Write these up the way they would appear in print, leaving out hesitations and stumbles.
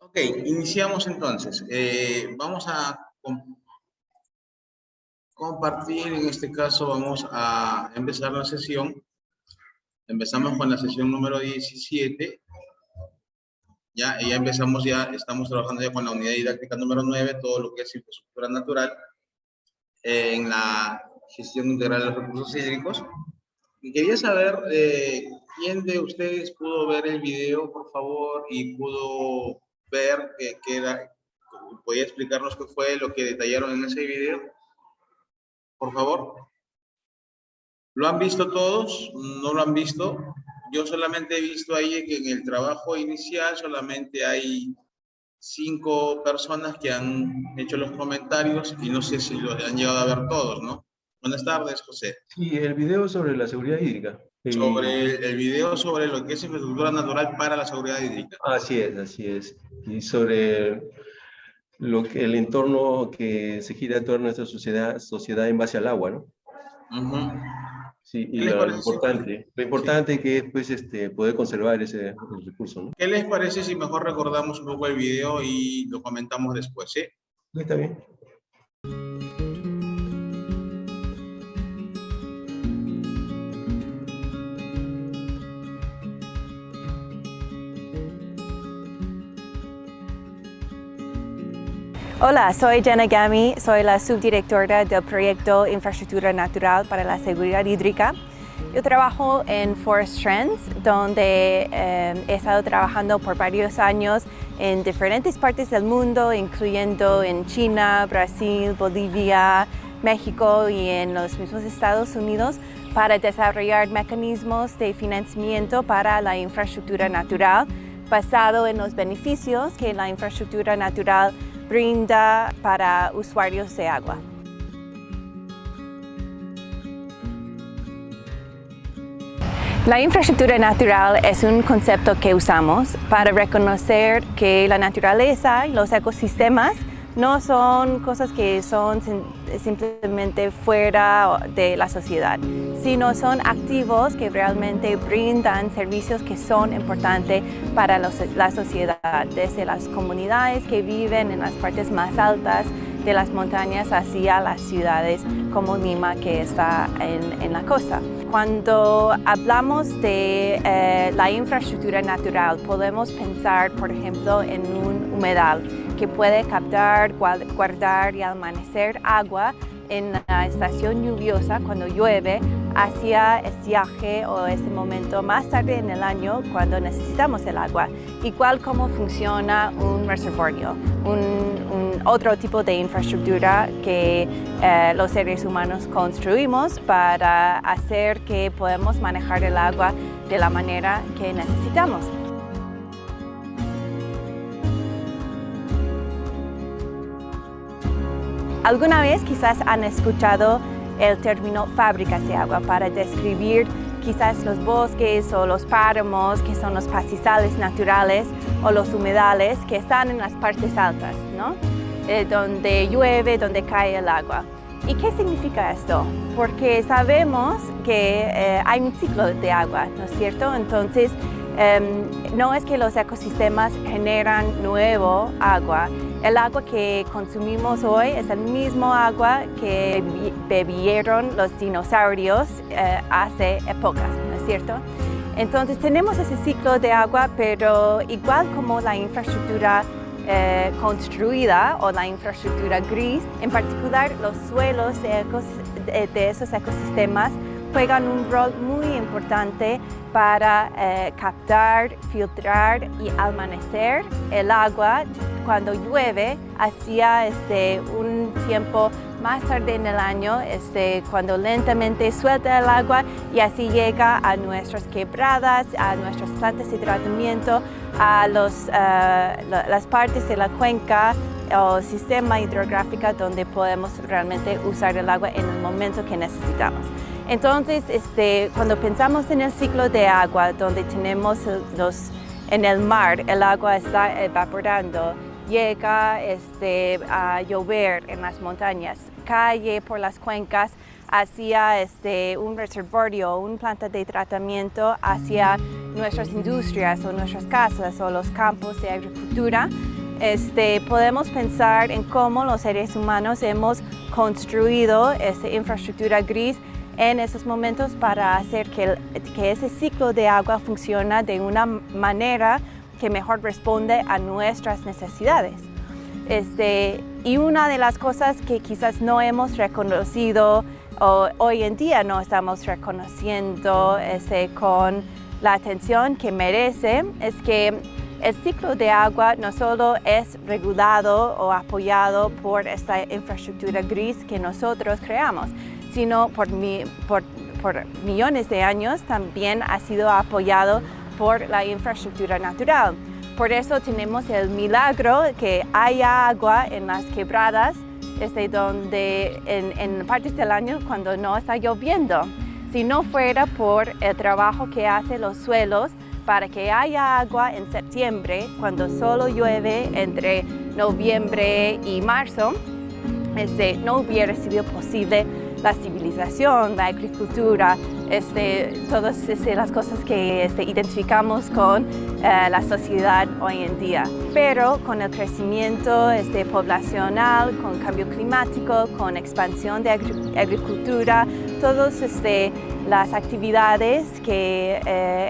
Ok, iniciamos entonces. Vamos a compartir, en este caso vamos a empezar la sesión. Empezamos con la sesión número 17. Ya empezamos, estamos trabajando ya con la unidad didáctica número 9, todo lo que es infraestructura natural en la gestión integral de los recursos hídricos. Y quería saber, ¿quién de ustedes pudo ver el video, por favor, y pudo ver podía explicarnos qué fue lo que detallaron en ese video? Por favor. ¿Lo han visto todos? ¿No lo han visto? Yo solamente he visto ahí que en el trabajo inicial solamente hay 5 personas que han hecho los comentarios y no sé si lo han llegado a ver todos, ¿no? Buenas tardes, José. Sí, el video sobre la seguridad hídrica. Sobre el video sobre lo que es infraestructura natural para la seguridad hídrica. Así es, así es. Y sobre el entorno que se gira en toda nuestra sociedad en base al agua, ¿no? Sí, y lo importante que es pues, poder conservar el recurso, ¿no? ¿Qué les parece si mejor recordamos un poco el video y lo comentamos después, sí? Está bien. Hola, soy Jenna Gami, soy la subdirectora del proyecto Infraestructura Natural para la Seguridad Hídrica. Yo trabajo en Forest Trends, donde he estado trabajando por varios años en diferentes partes del mundo, incluyendo en China, Brasil, Bolivia, México y en los mismos Estados Unidos, para desarrollar mecanismos de financiamiento para la infraestructura natural, basado en los beneficios que la infraestructura natural brinda para usuarios de agua. La infraestructura natural es un concepto que usamos para reconocer que la naturaleza y los ecosistemas no son cosas que son simplemente fuera de la sociedad, sino son activos que realmente brindan servicios que son importantes para la sociedad, desde las comunidades que viven en las partes más altas de las montañas hacia las ciudades como Lima, que está en la costa. Cuando hablamos de la infraestructura natural, podemos pensar, por ejemplo, en un humedal que puede captar, guardar y almacenar agua en la estación lluviosa cuando llueve hacia estiaje o ese momento más tarde en el año cuando necesitamos el agua. Igual como funciona un reservorio, otro tipo de infraestructura que los seres humanos construimos para hacer que podamos manejar el agua de la manera que necesitamos. ¿Alguna vez quizás han escuchado el término fábricas de agua para describir quizás los bosques o los páramos, que son los pastizales naturales, o los humedales que están en las partes altas, ¿no? Donde llueve, donde cae el agua? ¿Y qué significa esto? Porque sabemos que hay un ciclo de agua, ¿no es cierto? Entonces, no es que los ecosistemas generan nuevo agua. El agua que consumimos hoy es el mismo agua que bebieron los dinosaurios hace épocas, ¿no es cierto? Entonces tenemos ese ciclo de agua, pero igual como la infraestructura construida o la infraestructura gris, en particular los suelos de esos ecosistemas juegan un rol muy importante para captar, filtrar y almacenar el agua cuando llueve hacia un tiempo más tarde en el año, cuando lentamente suelta el agua y así llega a nuestras quebradas, a nuestras plantas de tratamiento, a las partes de la cuenca o sistema hidrográfico donde podemos realmente usar el agua en el momento que necesitamos. Entonces, cuando pensamos en el ciclo de agua, donde tenemos en el mar, el agua está evaporando, llega a llover en las montañas, cae por las cuencas hacia un reservorio, una planta de tratamiento, hacia nuestras industrias o nuestras casas o los campos de agricultura. podemos pensar en cómo los seres humanos hemos construido esa infraestructura gris en esos momentos para hacer que ese ciclo de agua funcione de una manera que mejor responde a nuestras necesidades. Y una de las cosas que quizás no hemos reconocido o hoy en día no estamos reconociendo con la atención que merece es que el ciclo de agua no solo es regulado o apoyado por esta infraestructura gris que nosotros creamos, sino por millones de años también ha sido apoyado por la infraestructura natural. Por eso tenemos el milagro que haya agua en las quebradas, donde en partes del año cuando no está lloviendo. Si no fuera por el trabajo que hacen los suelos para que haya agua en septiembre, cuando solo llueve entre noviembre y marzo, no hubiera sido posible la civilización, la agricultura, todas las cosas que identificamos con la sociedad hoy en día. Pero con el crecimiento poblacional, con cambio climático, con expansión de agricultura, todas las actividades que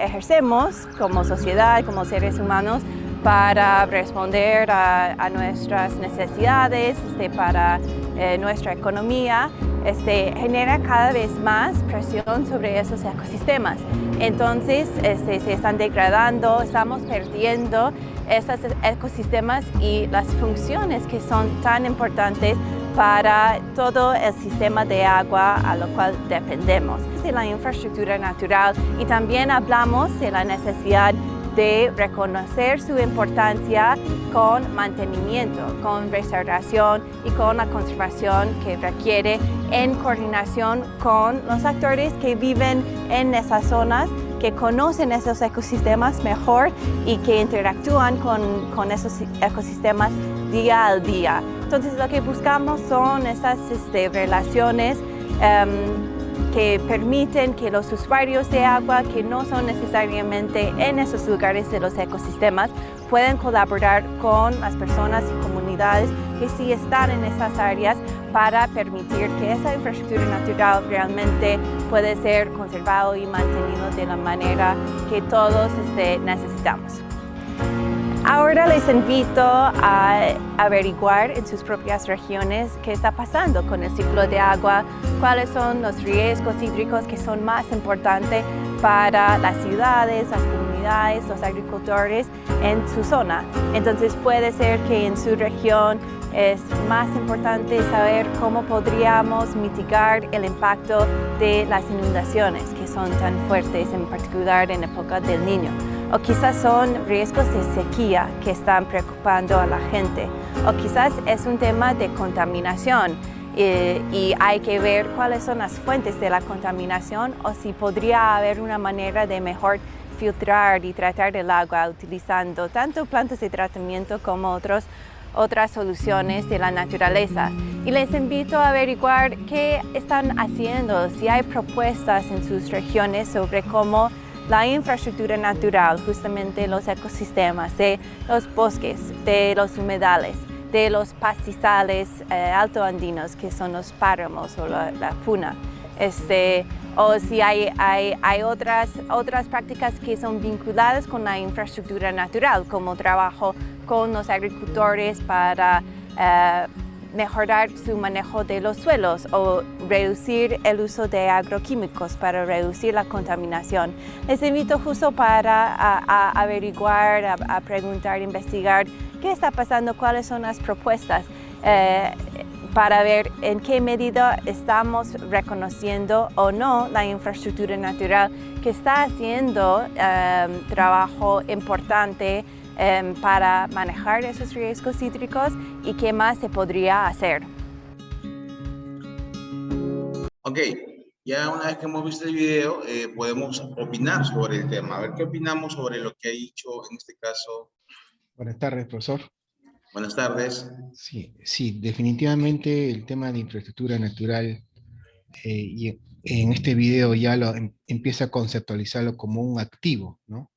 ejercemos como sociedad, como seres humanos, para responder a nuestras necesidades, para nuestra economía, genera cada vez más presión sobre esos ecosistemas. Entonces se están degradando, estamos perdiendo esos ecosistemas y las funciones que son tan importantes para todo el sistema de agua a lo cual dependemos. De la infraestructura natural y también hablamos de la necesidad de reconocer su importancia con mantenimiento, con restauración y con la conservación que requiere en coordinación con los actores que viven en esas zonas, que conocen esos ecosistemas mejor y que interactúan con esos ecosistemas día al día. Entonces lo que buscamos son esas relaciones que permiten que los usuarios de agua que no son necesariamente en esos lugares de los ecosistemas puedan colaborar con las personas y comunidades que sí están en esas áreas para permitir que esa infraestructura natural realmente puede ser conservado y mantenido de la manera que todos necesitamos. Ahora les invito a averiguar en sus propias regiones qué está pasando con el ciclo de agua, cuáles son los riesgos hídricos que son más importantes para las ciudades, las comunidades, los agricultores en su zona. Entonces puede ser que en su región es más importante saber cómo podríamos mitigar el impacto de las inundaciones que son tan fuertes, en particular en época del Niño. O quizás son riesgos de sequía que están preocupando a la gente. O quizás es un tema de contaminación y hay que ver cuáles son las fuentes de la contaminación o si podría haber una manera de mejor filtrar y tratar el agua utilizando tanto plantas de tratamiento como otras soluciones de la naturaleza. Y les invito a averiguar qué están haciendo, si hay propuestas en sus regiones sobre cómo la infraestructura natural, justamente los ecosistemas de los bosques, de los humedales, de los pastizales altoandinos, que son los páramos o la puna, o si hay otras prácticas que son vinculadas con la infraestructura natural, como trabajo con los agricultores para mejorar su manejo de los suelos o reducir el uso de agroquímicos para reducir la contaminación. Les invito justo para averiguar, a preguntar, investigar qué está pasando, cuáles son las propuestas para ver en qué medida estamos reconociendo o no la infraestructura natural que está haciendo trabajo importante para manejar esos riesgos hídricos y qué más se podría hacer. Ok, ya una vez que hemos visto el video, podemos opinar sobre el tema. A ver qué opinamos sobre lo que ha dicho en este caso. Buenas tardes, profesor. Buenas tardes. Sí, definitivamente el tema de infraestructura natural y en este video ya empieza a conceptualizarlo como un activo, ¿no?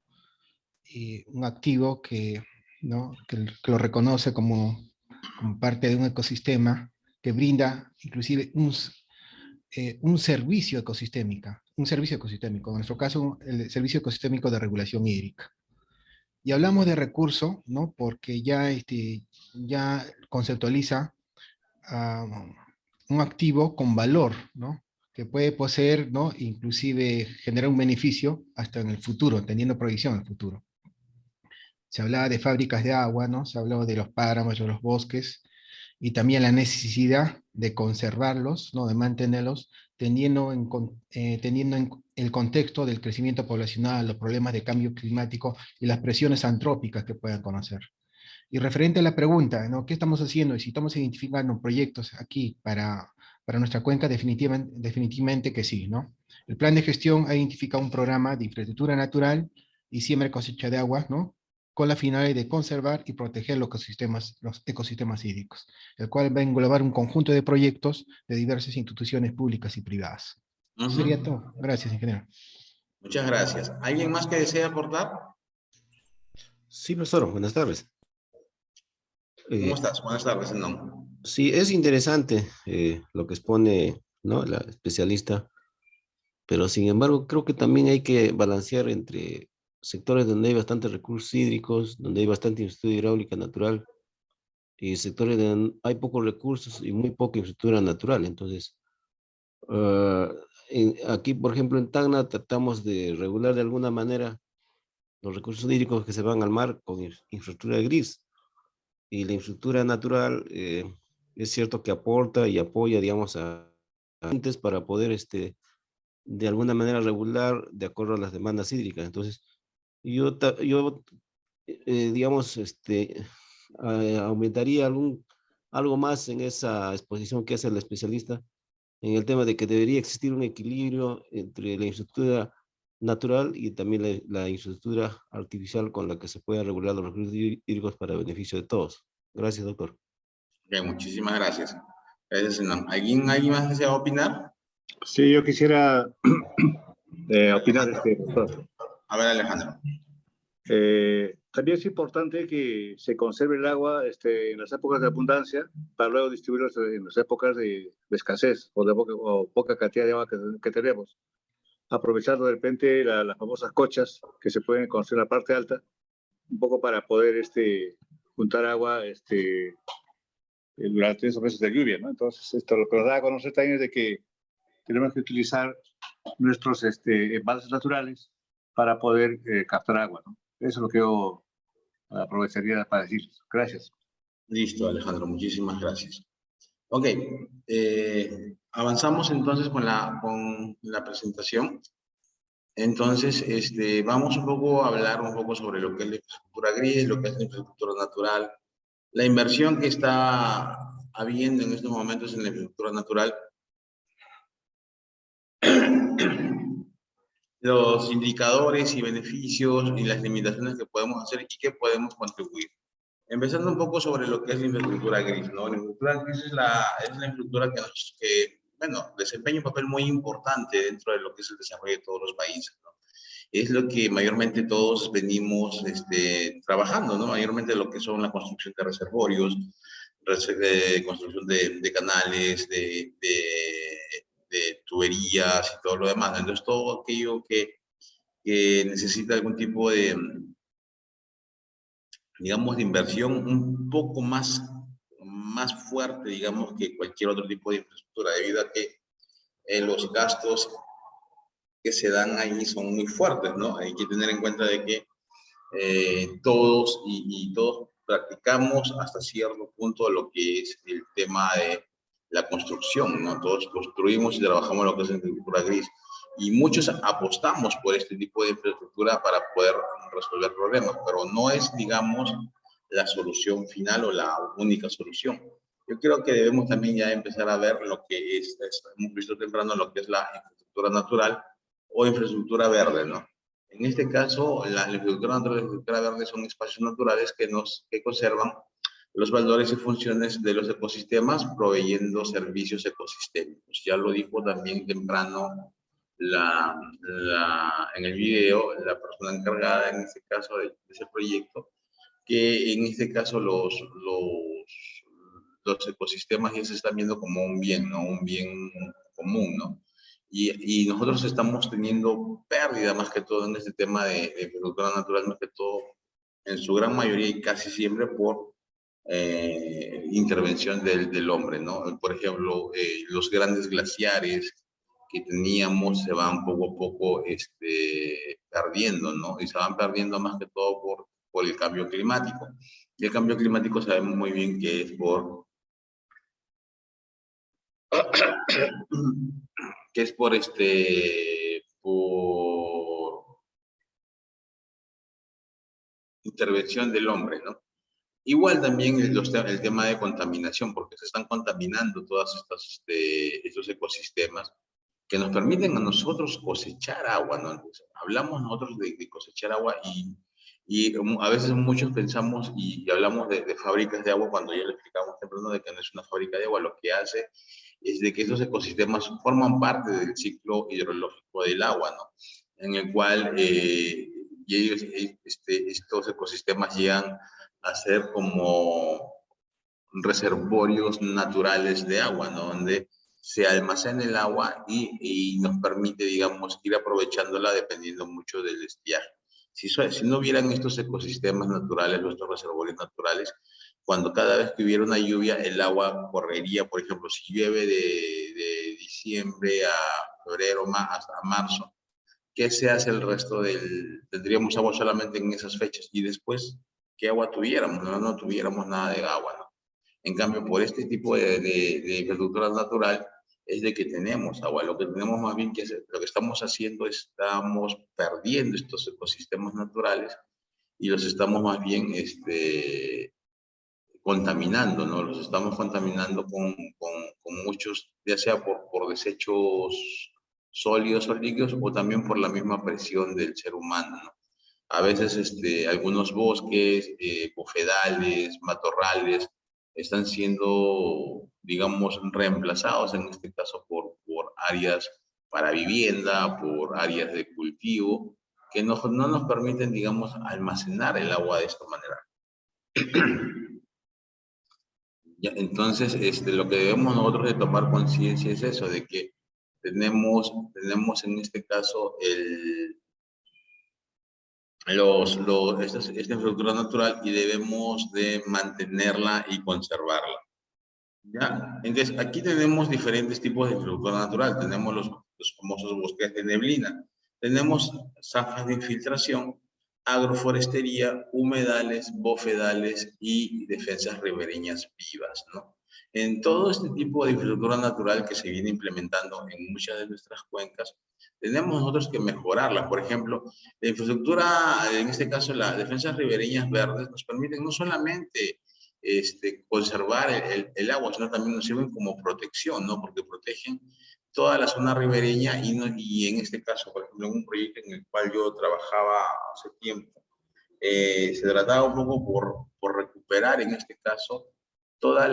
Un activo que ¿no? Que lo reconoce como parte de un ecosistema que brinda inclusive un servicio ecosistémico. En nuestro caso, el servicio ecosistémico de regulación hídrica. Y hablamos de recurso, ¿no? Porque ya conceptualiza un activo con valor, ¿no? Que puede poseer, ¿no? Inclusive generar un beneficio hasta en el futuro, teniendo proyección en el futuro. Se hablaba de fábricas de agua, ¿no? Se hablaba de los páramos, de los bosques, y también la necesidad de conservarlos, ¿no? De mantenerlos, teniendo en el contexto del crecimiento poblacional, los problemas de cambio climático y las presiones antrópicas que puedan conocer. Y referente a la pregunta, ¿no? ¿Qué estamos haciendo? Y si estamos identificando proyectos aquí para nuestra cuenca, definitivamente que sí, ¿no? El plan de gestión ha identificado un programa de infraestructura natural y siembra y cosecha de agua, ¿no? Con la finalidad de conservar y proteger los ecosistemas hídricos, el cual va a englobar un conjunto de proyectos de diversas instituciones públicas y privadas. Eso sería todo. Gracias, ingeniero. Muchas gracias. ¿Alguien más que desea aportar? Sí, profesor, buenas tardes. ¿Cómo estás? Buenas tardes, no. Sí, es interesante lo que expone, ¿no?, la especialista, pero sin embargo creo que también hay que balancear entre sectores donde hay bastantes recursos hídricos, donde hay bastante infraestructura hidráulica natural, y sectores donde hay pocos recursos y muy poca infraestructura natural. Entonces, aquí, por ejemplo, en Tacna tratamos de regular de alguna manera los recursos hídricos que se van al mar con infraestructura gris. Y la infraestructura natural es cierto que aporta y apoya, digamos, a antes para poder, de alguna manera regular de acuerdo a las demandas hídricas. Entonces, digamos, aumentaría algo más en esa exposición que hace el especialista en el tema de que debería existir un equilibrio entre la infraestructura natural y también la infraestructura artificial con la que se pueda regular los recursos hídricos para beneficio de todos. Gracias, doctor. Okay, muchísimas gracias. Gracias, Senón. ¿Alguien más desea opinar? Sí, yo quisiera opinar, profesor. A ver, Alejandro. También es importante que se conserve el agua en las épocas de abundancia para luego distribuirlo en las épocas de escasez o poca cantidad de agua que tenemos. Aprovechando de repente las famosas cochas que se pueden construir en la parte alta, un poco para poder juntar agua durante esos meses de lluvia, ¿no? Entonces, esto lo que nos da a conocer también es de que tenemos que utilizar nuestros embalses naturales para poder captar agua, ¿no? Eso es lo que yo aprovecharía para decirles. Gracias. Listo, Alejandro, muchísimas gracias. Ok, avanzamos entonces con la presentación. Entonces, vamos un poco a hablar un poco sobre lo que es la infraestructura gris, lo que es la infraestructura natural, la inversión que está habiendo en estos momentos en la infraestructura natural, los indicadores y beneficios y las limitaciones que podemos hacer y que podemos contribuir. Empezando un poco sobre lo que es la infraestructura gris, ¿no? La infraestructura gris es la infraestructura que desempeña un papel muy importante dentro de lo que es el desarrollo de todos los países, ¿no? Es lo que mayormente todos venimos trabajando, ¿no? Mayormente lo que son la construcción de reservorios, construcción de canales, de tuberías y todo lo demás. Entonces, todo aquello que necesita algún tipo de, digamos, de inversión un poco más fuerte, digamos, que cualquier otro tipo de infraestructura, debido a que los gastos que se dan ahí son muy fuertes, ¿no? Hay que tener en cuenta de que todos practicamos hasta cierto punto lo que es el tema de la construcción, ¿no? Todos construimos y trabajamos lo que es la infraestructura gris. Y muchos apostamos por este tipo de infraestructura para poder resolver problemas, pero no es, digamos, la solución final o la única solución. Yo creo que debemos también ya empezar a ver lo que hemos visto temprano, lo que es la infraestructura natural o infraestructura verde, ¿no? En este caso, la infraestructura natural y la infraestructura verde son espacios naturales que conservan los valores y funciones de los ecosistemas, proveyendo servicios ecosistémicos. Ya lo dijo también temprano en el video la persona encargada, en este caso, de ese proyecto, que en este caso los ecosistemas ya se están viendo como un bien, ¿no? Un bien común, ¿no? Y nosotros estamos teniendo pérdida más que todo en este tema de infraestructura natural, más que todo en su gran mayoría y casi siempre por intervención del hombre, ¿no? Por ejemplo, los grandes glaciares que teníamos se van poco a poco perdiendo, ¿no? Y se van perdiendo más que todo por el cambio climático. Y el cambio climático sabemos muy bien que es por por intervención del hombre, ¿no? Igual también el tema de contaminación, porque se están contaminando todos estos ecosistemas que nos permiten a nosotros cosechar agua, ¿no? Entonces, hablamos nosotros de cosechar agua y a veces muchos pensamos y hablamos de fábricas de agua cuando ya le explicamos temprano de que no es una fábrica de agua, lo que hace es de que esos ecosistemas forman parte del ciclo hidrológico del agua, ¿no? En el cual estos ecosistemas llegan a ser como reservorios naturales de agua, ¿no? Donde se almacena el agua y nos permite, digamos, ir aprovechándola dependiendo mucho del estiaje. Si no hubieran estos ecosistemas naturales, nuestros reservorios naturales, cuando cada vez que hubiera una lluvia, el agua correría, por ejemplo, si llueve de diciembre a febrero hasta marzo, ¿qué se hace el resto tendríamos agua solamente en esas fechas y después, ¿qué agua tuviéramos? No tuviéramos nada de agua, ¿no? En cambio, por este tipo de infraestructura natural, es de que tenemos agua. Lo que tenemos más bien que hacer, lo que estamos haciendo, estamos perdiendo estos ecosistemas naturales y los estamos más bien contaminando, ¿no? Los estamos contaminando con muchos, ya sea por desechos sólidos o líquidos o también por la misma presión del ser humano, ¿no? A veces algunos bosques, bofedales, matorrales, están siendo, digamos, reemplazados en este caso por áreas para vivienda, por áreas de cultivo, que no nos permiten, digamos, almacenar el agua de esta manera. Ya, entonces, lo que debemos nosotros de tomar conciencia es eso, de que tenemos en este caso esta infraestructura natural y debemos de mantenerla y conservarla. ¿Ya? Entonces, aquí tenemos diferentes tipos de infraestructura natural. Tenemos los famosos bosques de neblina. Tenemos zafas de infiltración, agroforestería, humedales, bofedales y defensas ribereñas vivas, ¿no? En todo este tipo de infraestructura natural que se viene implementando en muchas de nuestras cuencas, tenemos nosotros que mejorarla. Por ejemplo, la infraestructura, en este caso las defensas ribereñas verdes, nos permiten no solamente conservar el agua, sino también nos sirven como protección, ¿no? Porque protegen toda la zona ribereña y en este caso, por ejemplo, en un proyecto en el cual yo trabajaba hace tiempo, se trataba un poco por recuperar en este caso toda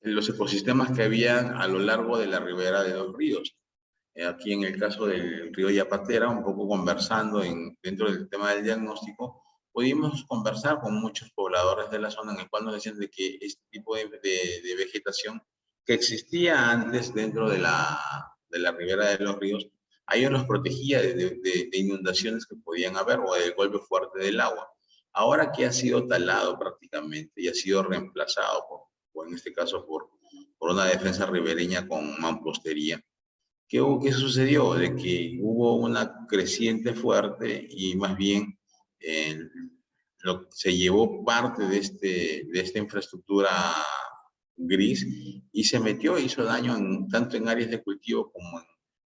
los ecosistemas que habían a lo largo de la ribera de los ríos. Aquí en el caso del río Yapatera, un poco conversando dentro del tema del diagnóstico, pudimos conversar con muchos pobladores de la zona en el cual nos decían de que este tipo de vegetación que existía antes dentro de la ribera de los ríos, a ellos los protegía de inundaciones que podían haber o del golpe fuerte del agua. Ahora que ha sido talado prácticamente y ha sido reemplazado o en este caso por una defensa ribereña con mampostería, ¿qué sucedió? De que hubo una creciente fuerte y más bien se llevó parte de esta infraestructura gris y se metió, hizo daño tanto en áreas de cultivo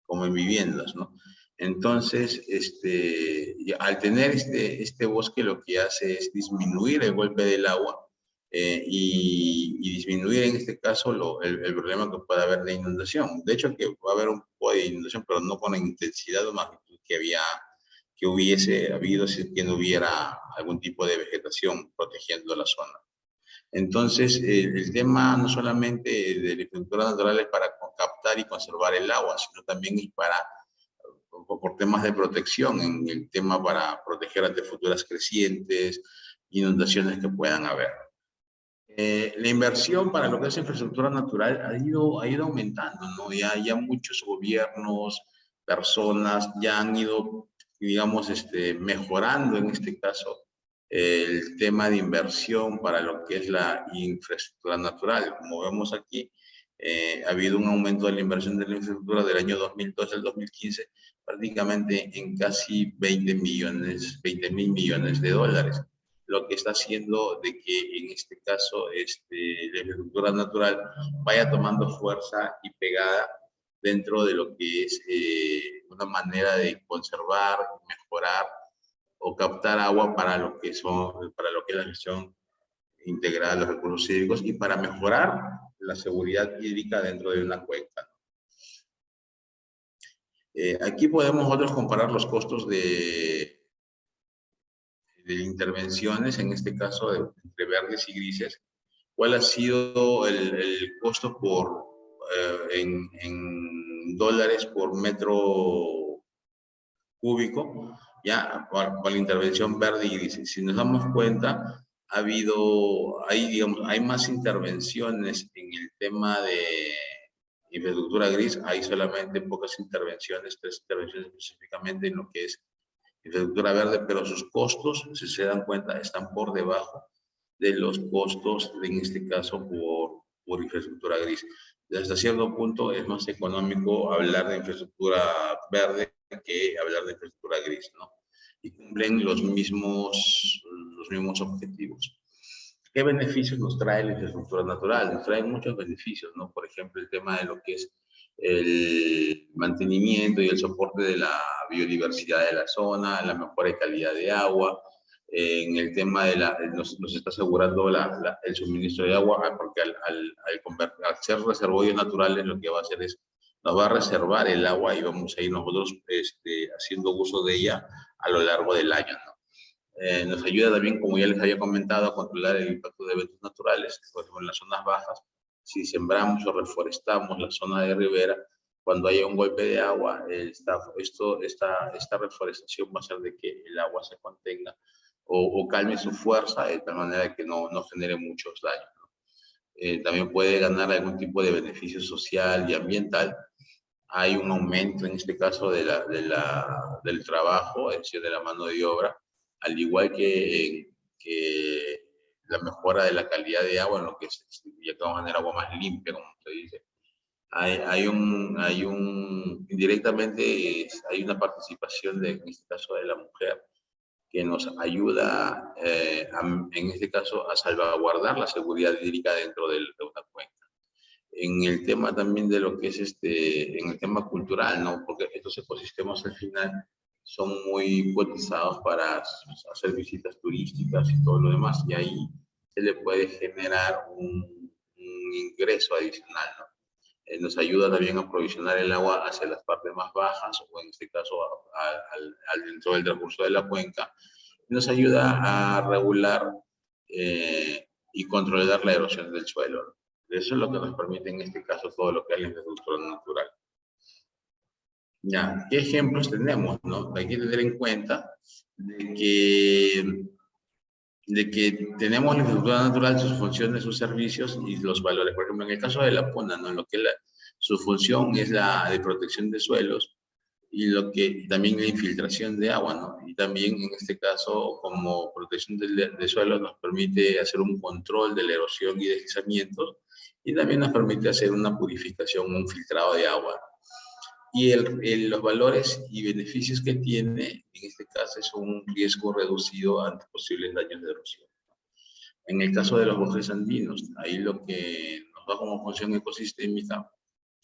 como en viviendas, ¿no? Entonces, al tener este bosque, lo que hace es disminuir el golpe del agua y disminuir en este caso el problema que puede haber de inundación. De hecho, que va a haber un poco de inundación, pero no con la intensidad o magnitud que hubiese habido si que no hubiera algún tipo de vegetación protegiendo la zona. Entonces, el tema no solamente de la infraestructura natural es para captar y conservar el agua, sino también es para por temas de protección, en el tema para proteger ante futuras crecientes, inundaciones que puedan haber. La inversión para lo que es infraestructura natural ha ido aumentando, ¿no? Ya muchos gobiernos, personas ya han ido, digamos, mejorando en este caso el tema de inversión para lo que es la infraestructura natural. Como vemos aquí, ha habido un aumento de la inversión de la infraestructura del año 2012 al 2015 prácticamente en casi 20.000 millones de dólares, lo que está haciendo de que en este caso la infraestructura natural vaya tomando fuerza y pegada dentro de lo que es una manera de conservar, mejorar o captar agua para lo que es la gestión integrada de los recursos hídricos y para mejorar la seguridad hídrica dentro de una cuenca. Aquí podemos nosotros comparar los costos de intervenciones, en este caso entre verdes y grises. ¿Cuál ha sido el costo en dólares por metro cúbico? Ya, para la intervención verde y gris. Si nos damos cuenta, hay más intervenciones en el tema de infraestructura gris. Hay solamente pocas intervenciones, 3 intervenciones específicamente en lo que es infraestructura verde, pero sus costos, si se dan cuenta, están por debajo de los costos, en este caso, por infraestructura gris. Hasta cierto punto es más económico hablar de infraestructura verde que hablar de infraestructura gris, ¿no? Y cumplen los mismos objetivos. ¿Qué beneficios nos trae la infraestructura natural? Nos trae muchos beneficios, ¿no? Por ejemplo, el tema de lo que es el mantenimiento y el soporte de la biodiversidad de la zona, la mejora de calidad de agua, en el tema de nos está asegurando el suministro de agua, porque al ser reservorios naturales lo que va a hacer es, nos va a reservar el agua y vamos a ir nosotros haciendo uso de ella a lo largo del año, ¿no? Nos ayuda también, como ya les había comentado, a controlar el impacto de eventos naturales, por ejemplo, en las zonas bajas. Si sembramos o reforestamos la zona de ribera, cuando haya un golpe de agua, esta reforestación va a hacer de que el agua se contenga o calme su fuerza de tal manera que no genere muchos daños, ¿no? También puede ganar algún tipo de beneficio social y ambiental. Hay un aumento, en este caso, del trabajo, es decir, de la mano de obra, al igual que la mejora de la calidad de agua, en lo que es, de alguna manera, agua más limpia, como se dice. Indirectamente hay una participación, en este caso, de la mujer, que nos ayuda, en este caso, a salvaguardar la seguridad hídrica dentro de una cuenca. En el tema también de lo que es en el tema cultural, ¿no? Porque estos ecosistemas al final son muy cotizados para hacer visitas turísticas y todo lo demás, y ahí se le puede generar un ingreso adicional, ¿no? Nos ayuda también a aprovisionar el agua hacia las partes más bajas, o en este caso dentro del transcurso de la cuenca. Nos ayuda a regular y controlar la erosión del suelo, ¿no? Eso es lo que nos permite en este caso todo lo que es la infraestructura natural. Ya, ¿qué ejemplos tenemos, no? Hay que tener en cuenta de que tenemos la infraestructura natural, sus funciones, sus servicios y los valores. Por ejemplo, en el caso de la Puna, ¿no? Lo que su función es la de protección de suelos y también la infiltración de agua, ¿no? Y también en este caso, como protección de suelos, nos permite hacer un control de la erosión y deslizamientos, y también nos permite hacer una purificación, un filtrado de agua. Y los valores y beneficios que tiene, en este caso, es un riesgo reducido ante posibles daños de erosión. En el caso de los bosques andinos, ahí lo que nos da como función ecosistémica,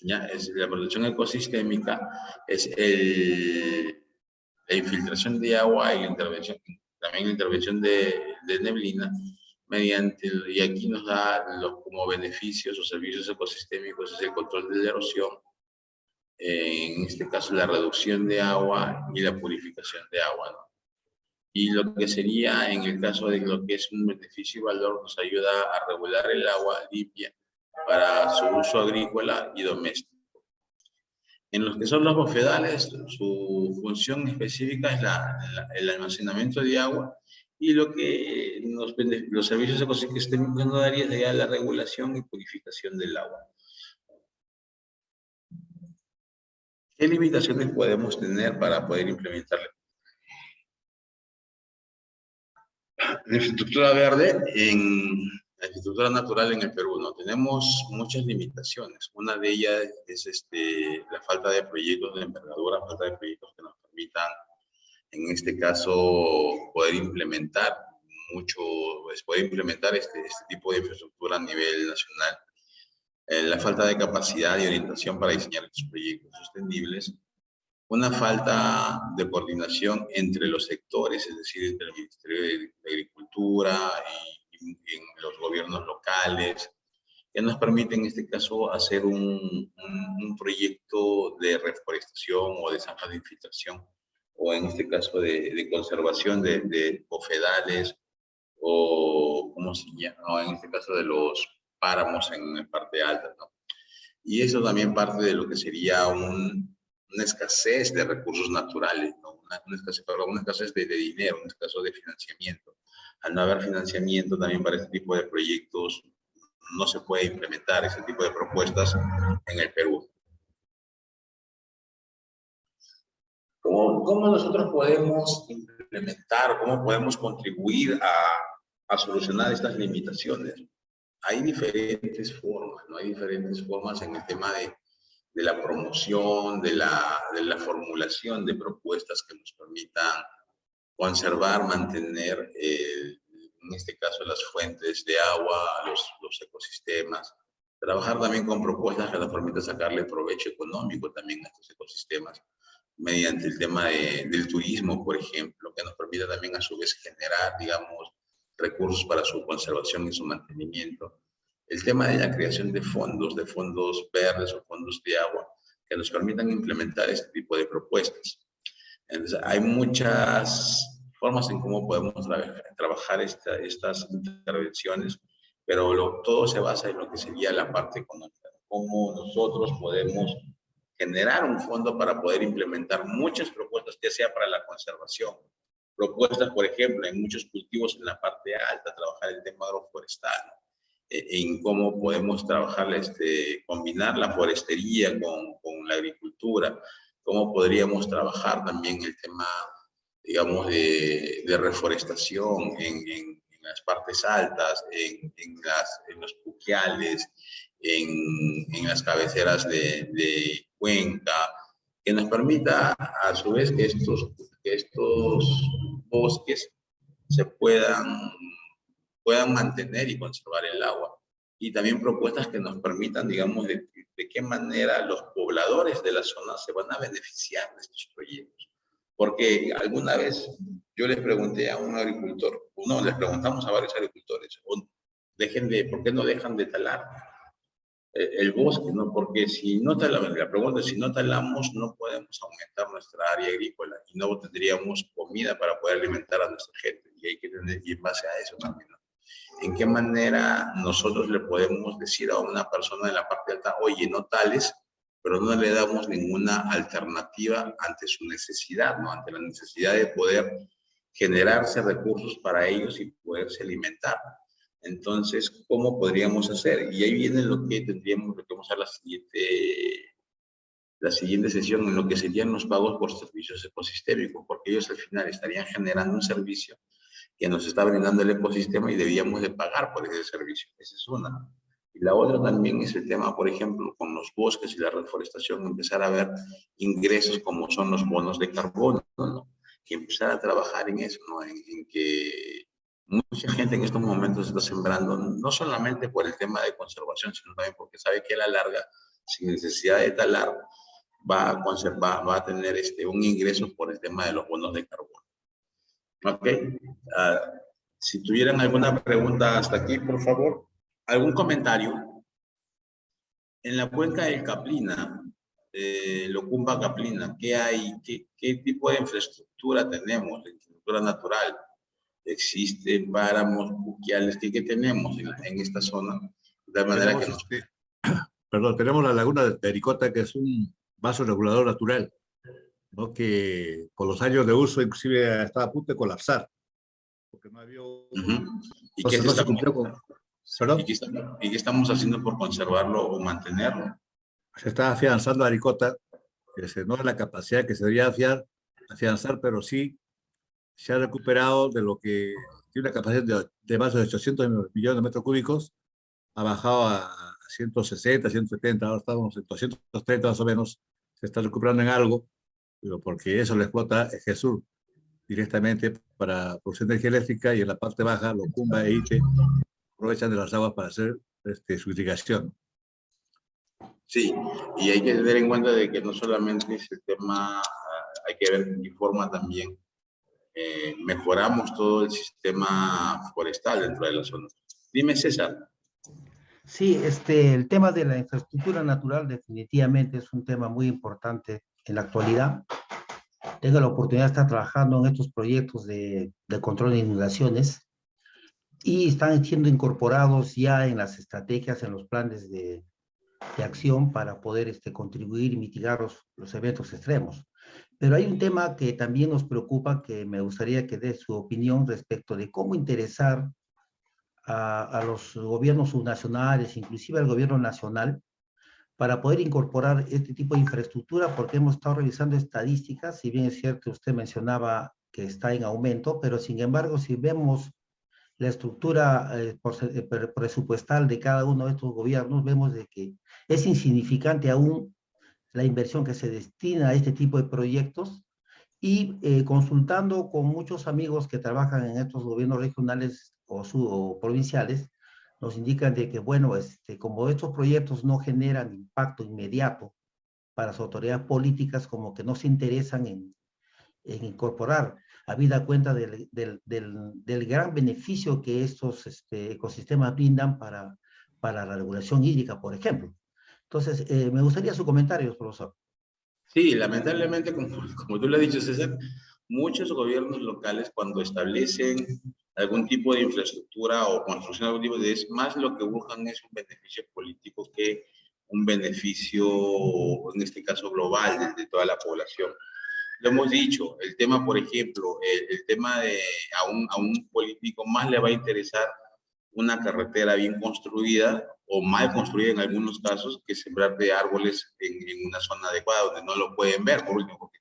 ya es la protección ecosistémica, es la infiltración de agua y también la intervención de neblina, y aquí nos da como beneficios o servicios ecosistémicos, es el control de la erosión, en este caso la reducción de agua y la purificación de agua, ¿no? Y lo que sería, en el caso de lo que es un beneficio y valor, nos ayuda a regular el agua limpia para su uso agrícola y doméstico. En los que son los bofedales, su función específica es el almacenamiento de agua, y lo que los servicios ecosistémicos nos daría sería la regulación y purificación del agua. ¿Qué limitaciones podemos tener para poder implementarla? La infraestructura verde, la infraestructura natural en el Perú, ¿no? Tenemos muchas limitaciones. Una de ellas es la falta de proyectos de envergadura, falta de proyectos que nos permitan, en este caso, poder implementar este tipo de infraestructura a nivel nacional. La falta de capacidad y orientación para diseñar estos proyectos sostenibles. Una falta de coordinación entre los sectores, es decir, entre el Ministerio de Agricultura y los gobiernos locales, que nos permite en este caso hacer un proyecto de reforestación o de zanjas de infiltración, o en este caso de conservación de bofedales, o ¿cómo se llama? O en este caso de los páramos en la parte alta, ¿no? Y eso también parte de lo que sería una escasez de recursos naturales, ¿no? Una escasez de dinero, una escasez de financiamiento. Al no haber financiamiento también para este tipo de proyectos, no se puede implementar ese tipo de propuestas en el Perú. ¿Cómo nosotros podemos implementar, cómo podemos contribuir a solucionar estas limitaciones? Hay diferentes formas, ¿no? Hay diferentes formas en el tema de la promoción, de la formulación de propuestas que nos permitan conservar, mantener, en este caso, las fuentes de agua, los ecosistemas. Trabajar también con propuestas que nos permitan sacarle provecho económico también a estos ecosistemas, mediante el tema del turismo, por ejemplo, que nos permita también a su vez generar, digamos, recursos para su conservación y su mantenimiento. El tema de la creación de fondos verdes o fondos de agua, que nos permitan implementar este tipo de propuestas. Entonces, hay muchas formas en cómo podemos trabajar estas intervenciones, pero todo se basa en lo que sería la parte económica, cómo nosotros podemos generar un fondo para poder implementar muchas propuestas, ya sea para la conservación, propuestas, por ejemplo, en muchos cultivos en la parte alta, trabajar el tema agroforestal, en cómo podemos trabajar, combinar la forestería con la agricultura, cómo podríamos trabajar también el tema, digamos, de reforestación en las partes altas, en los puquiales, en las cabeceras de cuenca, que nos permita a su vez que estos bosques se puedan mantener y conservar el agua. Y también propuestas que nos permitan, digamos, de qué manera los pobladores de la zona se van a beneficiar de estos proyectos. Porque alguna vez yo les pregunté a un agricultor, les preguntamos a varios agricultores, ¿por qué no dejan de talar el bosque? ¿No? Porque si no talamos, la pregunta es, si no talamos, no podemos aumentar nuestra área agrícola y no tendríamos comida para poder alimentar a nuestra gente. Y hay que tener, y en base a eso también, ¿no? ¿En qué manera nosotros le podemos decir a una persona en la parte alta, oye, no tales, pero no le damos ninguna alternativa ante su necesidad, ¿no? Ante la necesidad de poder generarse recursos para ellos y poderse alimentar? Entonces, ¿cómo podríamos hacer? Y ahí viene lo que vamos a hacer la siguiente sesión, en lo que serían los pagos por servicios ecosistémicos, porque ellos al final estarían generando un servicio que nos está brindando el ecosistema y debíamos de pagar por ese servicio. Esa es una. Y la otra también es el tema, por ejemplo, con los bosques y la reforestación, empezar a ver ingresos como son los bonos de carbono, ¿no? Que empezar a trabajar en eso, ¿no? En que mucha gente en estos momentos está sembrando, no solamente por el tema de conservación, sino también porque sabe que a la larga, sin necesidad de talar, va a tener un ingreso por el tema de los bonos de carbono. Ok. Si tuvieran alguna pregunta hasta aquí, por favor, algún comentario. En la cuenca del Caplina, Locumba Caplina, ¿qué hay? ¿Qué tipo de infraestructura tenemos? Infraestructura natural. ¿Existen páramos, puquiales? ¿Qué tenemos en esta zona? De manera tenemos tenemos la laguna de Pericota, que es un vaso regulador natural, ¿no? Que por los años de uso inclusive estaba a punto de colapsar, porque no había... ¿Y qué no se cumplió con... ¿Perdón? ¿Y qué estamos haciendo por conservarlo o mantenerlo? Se está afianzando Aricota, que no es la capacidad que se debería afianzar, pero sí se ha recuperado de lo que tiene una capacidad de más de 800 millones de metros cúbicos, ha bajado a 160, 170, ahora estamos en 230 más o menos, se está recuperando en algo, pero porque eso lo explota Jesús directamente para producir energía eléctrica, y en la parte baja, Locumba e Ite aprovechan de las aguas para hacer su irrigación. Sí, y hay que tener en cuenta de que no solamente es el tema, hay que ver de qué forma también mejoramos todo el sistema forestal dentro de la zona. Dime, César. Sí, el tema de la infraestructura natural definitivamente es un tema muy importante en la actualidad. Tengo la oportunidad de estar trabajando en estos proyectos de control de inundaciones y están siendo incorporados ya en las estrategias, en los planes de acción para poder contribuir y mitigar los eventos extremos. Pero hay un tema que también nos preocupa, que me gustaría que dé su opinión respecto de cómo interesar a los gobiernos subnacionales, inclusive al gobierno nacional, para poder incorporar este tipo de infraestructura, porque hemos estado revisando estadísticas, si bien es cierto, usted mencionaba que está en aumento, pero sin embargo, si vemos la estructura presupuestal de cada uno de estos gobiernos, vemos de que es insignificante aún la inversión que se destina a este tipo de proyectos, y consultando con muchos amigos que trabajan en estos gobiernos regionales o provinciales, nos indican de que, bueno, como estos proyectos no generan impacto inmediato para las autoridades políticas, como que no se interesan en incorporar, habida cuenta del gran beneficio que estos ecosistemas brindan para la regulación hídrica, por ejemplo. Entonces, me gustaría su comentario, profesor. Sí, lamentablemente, como tú lo has dicho, César, muchos gobiernos locales, cuando establecen algún tipo de infraestructura o construcción de algún tipo de, es más lo que buscan es un beneficio político que un beneficio, en este caso global, de toda la población. Lo hemos dicho, el tema, por ejemplo, el tema de a un político más le va a interesar una carretera bien construida o mal construida en algunos casos que sembrar de árboles en una zona adecuada donde no lo pueden ver, por último, porque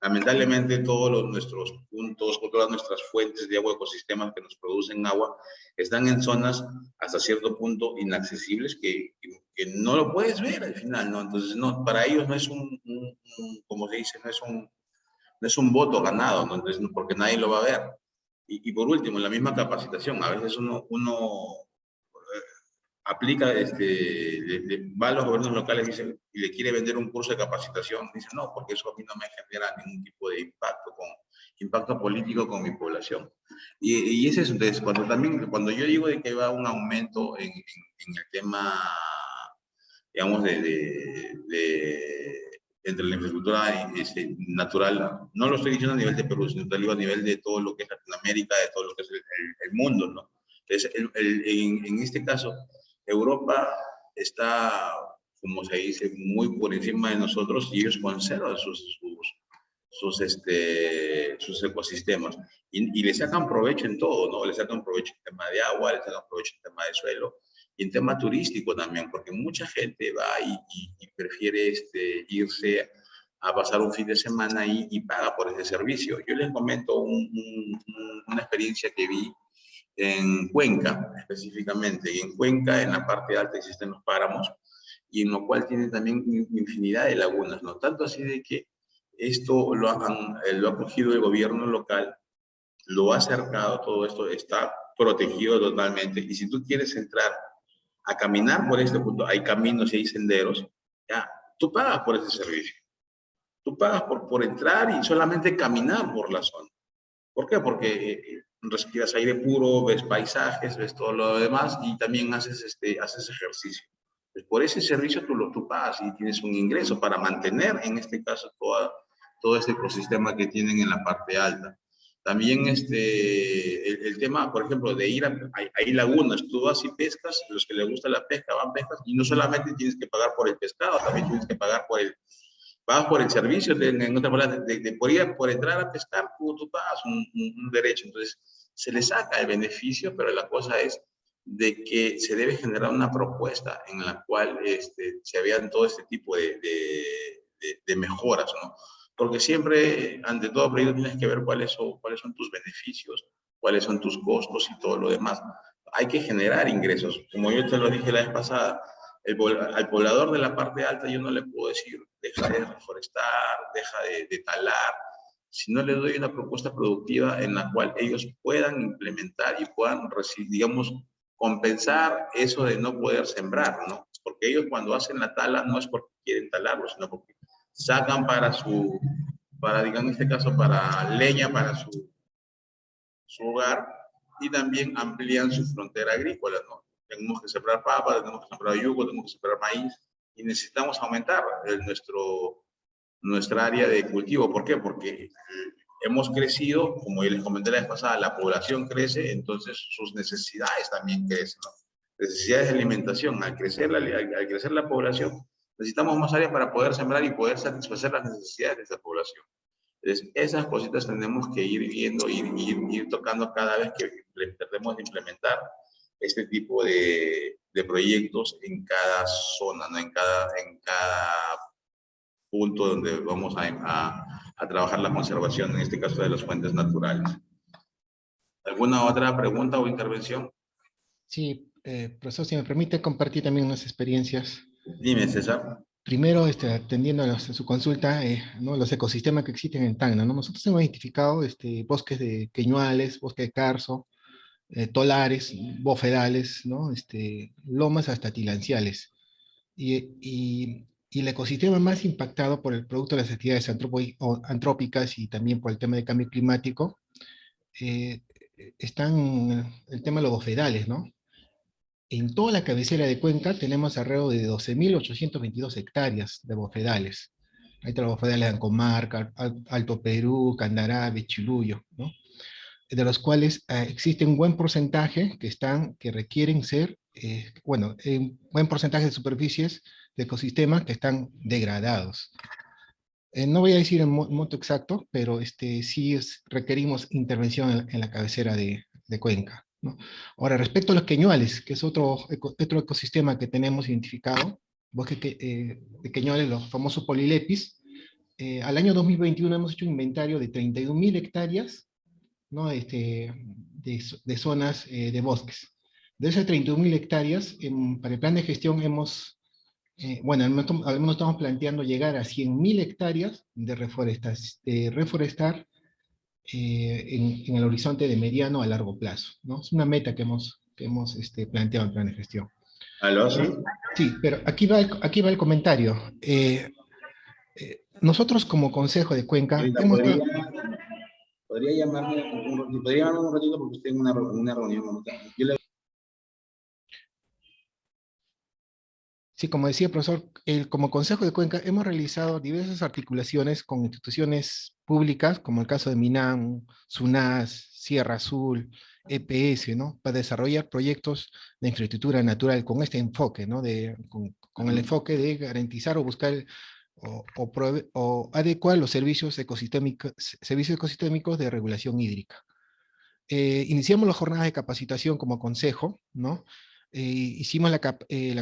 lamentablemente todos nuestros puntos o todas nuestras fuentes de agua, ecosistemas que nos producen agua, están en zonas hasta cierto punto inaccesibles que no lo puedes ver al final, ¿no? Entonces, no, para ellos no es como se dice, no es un voto ganado, ¿no? Entonces, porque nadie lo va a ver. Y por último, la misma capacitación. A veces uno aplica, va a los gobiernos locales y le quiere vender un curso de capacitación. Dice, no, porque eso a mí no me genera ningún tipo de impacto político con mi población. Y ese es, entonces, cuando yo digo de que va un aumento en el tema, digamos, entre la infraestructura natural, no lo estoy diciendo a nivel de Perú, sino te digo a nivel de todo lo que es Latinoamérica, de todo lo que es el mundo, ¿no? Entonces, en este caso, Europa está, como se dice, muy por encima de nosotros, y ellos conservan sus ecosistemas y le sacan provecho en todo, ¿no? Le sacan provecho en tema de agua, le sacan provecho en tema de suelo, y en tema turístico también, porque mucha gente va y prefiere irse a pasar un fin de semana y paga por ese servicio. Yo les comento una experiencia que vi en Cuenca, específicamente. Y en Cuenca, en la parte alta, existen los páramos, y en lo cual tiene también infinidad de lagunas, ¿no? Tanto así de que esto lo ha cogido el gobierno local, lo ha cercado, todo esto está protegido totalmente, y si tú quieres entrar a caminar por este punto, hay caminos y hay senderos, ya, tú pagas por ese servicio. Tú pagas por entrar y solamente caminar por la zona. ¿Por qué? Porque respiras aire puro, ves paisajes, ves todo lo demás, y también haces ejercicio. Pues por ese servicio tú pagas y tienes un ingreso para mantener, en este caso, todo este ecosistema que tienen en la parte alta. También el tema, por ejemplo, de ir hay lagunas, tú vas y pescas, los que les gusta la pesca van, pescas, y no solamente tienes que pagar por el pescado, también tienes que pagar pagas por el servicio, en otras palabras, por entrar a pescar, tú pagas un derecho. Entonces, se le saca el beneficio, pero la cosa es de que se debe generar una propuesta en la cual se vean todo este tipo de mejoras, ¿no? Porque siempre, ante todo proyecto, tienes que ver cuáles son tus beneficios, cuáles son tus costos y todo lo demás. Hay que generar ingresos. Como yo te lo dije la vez pasada, al poblador de la parte alta yo no le puedo decir, deja de reforestar, deja de talar, si no le doy una propuesta productiva en la cual ellos puedan implementar y puedan, digamos, compensar eso de no poder sembrar, ¿no? Porque ellos cuando hacen la tala no es porque quieren talarlo, sino porque sacan digamos en este caso, para leña, para su hogar, y también amplían su frontera agrícola, ¿no? Tenemos que sembrar papa, tenemos que sembrar yugo, tenemos que sembrar maíz, y necesitamos aumentar nuestra área de cultivo. ¿Por qué? Porque hemos crecido, como les comenté la vez pasada, la población crece, entonces sus necesidades también crecen, ¿no? Necesidades de alimentación. Al crecer la población, necesitamos más áreas para poder sembrar y poder satisfacer las necesidades de esa población. Entonces, esas cositas tenemos que ir viendo, ir tocando cada vez que tratemos de implementar este tipo de proyectos en cada zona, ¿no? En cada punto donde vamos a trabajar la conservación, en este caso de las fuentes naturales. ¿Alguna otra pregunta o intervención? Sí, profesor, si me permite compartir también unas experiencias. Dime, César. Primero, atendiendo a su consulta, ¿no? Los ecosistemas que existen en Tacna, ¿no? Nosotros hemos identificado bosques de queñuales, bosque de carso, tolares, bofedales, ¿no? Lomas hasta tilanciales. Y el ecosistema más impactado por el producto de las actividades antrópicas y también por el tema del cambio climático, están el tema de los bofedales, ¿no? En toda la cabecera de Cuenca tenemos alrededor de 12.822 hectáreas de bofedales. Ahí están los bofedales de Ancomarca, Alto Perú, Candarave, Chiluyo, ¿no? De los cuales existe un buen porcentaje que requieren ser, un buen porcentaje de superficies de ecosistemas que están degradados. No voy a decir el monto exacto, pero sí requerimos intervención en la cabecera de Cuenca, ¿no? Ahora, respecto a los queñuales, que es otro ecosistema que tenemos identificado, bosque de queñuales, los famosos polilepis, al año 2021 hemos hecho un inventario de 31.000 hectáreas, ¿no? de zonas de bosques. De esas 31.000 hectáreas, para el plan de gestión hemos, al menos estamos planteando llegar a 100.000 hectáreas de reforestar en el horizonte de mediano a largo plazo, ¿no? Es una meta que hemos planteado en el plan de gestión. ¿Aló? Sí. Sí, pero aquí va el comentario. Nosotros como Consejo de Cuenca ¿Podría llamarme un ratito porque estoy en una reunión? Sí, como decía el profesor, como Consejo de Cuenca hemos realizado diversas articulaciones con instituciones públicas, como el caso de MINAM, SUNAS, Sierra Azul, EPS, ¿no? Para desarrollar proyectos de infraestructura natural con este enfoque, ¿no? Con el enfoque de garantizar o buscar o adecuar los servicios ecosistémicos de regulación hídrica. Iniciamos las jornadas de capacitación como consejo, ¿no? Hicimos la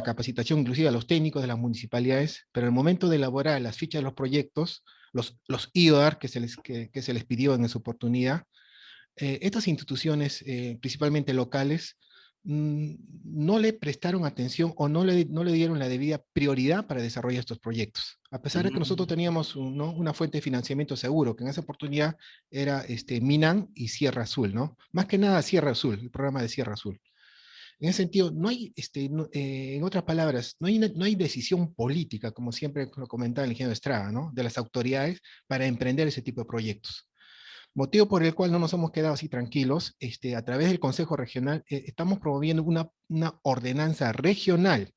capacitación inclusive a los técnicos de las municipalidades, pero al momento de elaborar las fichas de los proyectos, los IOAR que se les pidió en esa oportunidad, estas instituciones, principalmente locales, no le prestaron atención o no le dieron la debida prioridad para desarrollar estos proyectos. A pesar de que nosotros teníamos una fuente de financiamiento seguro, que en esa oportunidad era MINAM y Sierra Azul, ¿no? Más que nada Sierra Azul, el programa de Sierra Azul. En ese sentido, no hay, en otras palabras, no hay decisión política, como siempre lo comentaba el ingeniero Estrada, ¿no? De las autoridades para emprender ese tipo de proyectos. Motivo por el cual no nos hemos quedado así tranquilos, a través del Consejo Regional, estamos promoviendo una ordenanza regional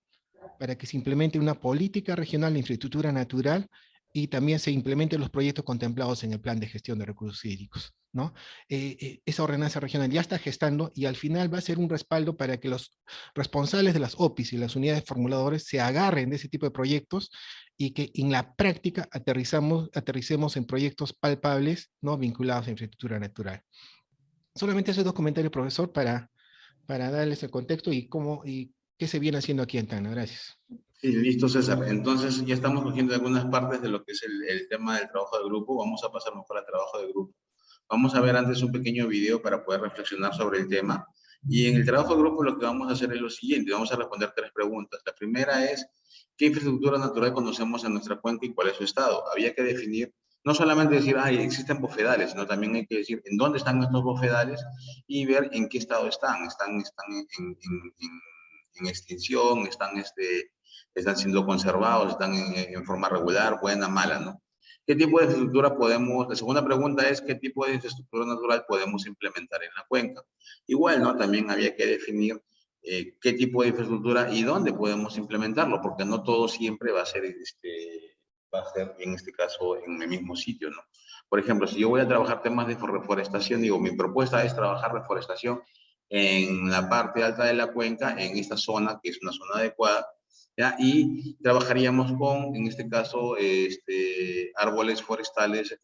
para que se implemente una política regional de infraestructura natural y también se implementen los proyectos contemplados en el Plan de Gestión de Recursos Hídricos. ¿no? Esa ordenanza regional ya está gestando y al final va a ser un respaldo para que los responsables de las OPIs y las unidades formuladores se agarren de ese tipo de proyectos y que en la práctica aterricemos en proyectos palpables, ¿no? Vinculados a infraestructura natural. Solamente esos dos comentarios, profesor, para darles el contexto y qué se viene haciendo aquí en Tacna. Gracias. Sí, listo, César. Entonces ya estamos cogiendo algunas partes de lo que es el tema del trabajo de grupo. Vamos a pasar mejor al trabajo de grupo. Vamos a ver antes un pequeño video para poder reflexionar sobre el tema. Y en el trabajo de grupo lo que vamos a hacer es lo siguiente. Vamos a responder 3 preguntas. La primera es, ¿qué infraestructura natural conocemos en nuestra cuenca y cuál es su estado? Había que definir, no solamente decir, existen bofedales, sino también hay que decir en dónde están estos bofedales y ver en qué estado están. Están en extinción, están siendo conservados, están en forma regular, buena, mala, ¿no? ¿Qué tipo de infraestructura podemos? La segunda pregunta es, ¿qué tipo de infraestructura natural podemos implementar en la cuenca? Igual, ¿no? También había que definir qué tipo de infraestructura y dónde podemos implementarlo, porque no todo siempre va a ser, en este caso, en el mismo sitio, ¿no? Por ejemplo, si yo voy a trabajar temas de reforestación, digo, mi propuesta es trabajar reforestación en la parte alta de la cuenca, en esta zona, que es una zona adecuada, ¿ya? Y trabajaríamos con, en este caso, árboles forestales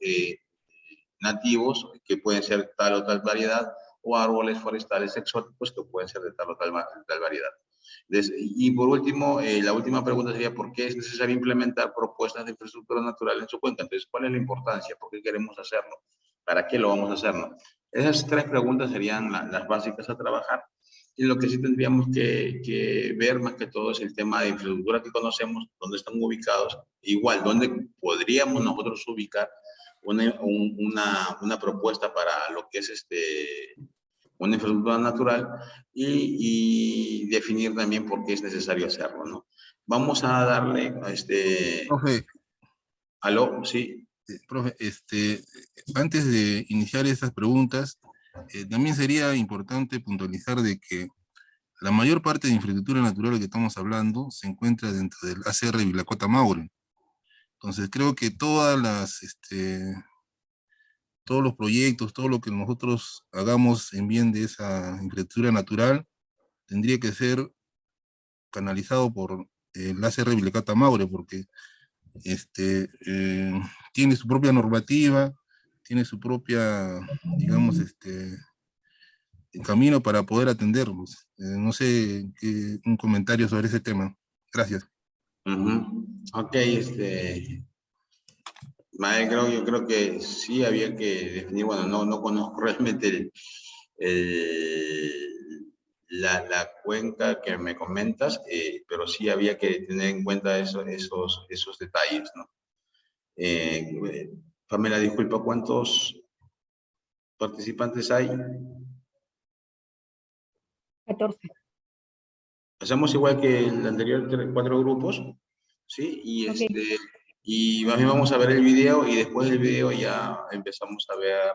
nativos, que pueden ser tal o tal variedad, o árboles forestales exóticos, que pueden ser de tal o tal variedad. Y por último, la última pregunta sería, ¿por qué es necesario implementar propuestas de infraestructura natural en su cuenca? Entonces, ¿cuál es la importancia? ¿Por qué queremos hacerlo? ¿Para qué lo vamos a hacer? ¿No? Esas 3 preguntas serían las básicas a trabajar. Y lo que sí tendríamos que ver más que todo es el tema de infraestructura que conocemos, dónde están ubicados, igual, dónde podríamos nosotros ubicar una propuesta para lo que es una infraestructura natural y definir también por qué es necesario hacerlo, ¿no? Vamos a darle Profe. ¿Aló? Sí. Profe, antes de iniciar estas preguntas, también sería importante puntualizar de que la mayor parte de infraestructura natural que estamos hablando se encuentra dentro del ACR Vilacota-Maule. Entonces creo que todos los proyectos, todo lo que nosotros hagamos en bien de esa infraestructura natural, tendría que ser canalizado por el ACR Vilacota-Maule, porque tiene su propia normativa, tiene su propia, digamos, camino para poder atenderlos. No sé, un comentario sobre ese tema. Gracias. Ok, yo creo que sí había que definir, bueno, no conozco realmente la cuenca que me comentas, pero sí había que tener en cuenta esos detalles, ¿no? Pamela, disculpa, ¿cuántos participantes hay? 14. Hacemos igual que el anterior, 4 grupos, ¿sí? Y, Okay. Y más bien vamos a ver el video y después del video ya empezamos a ver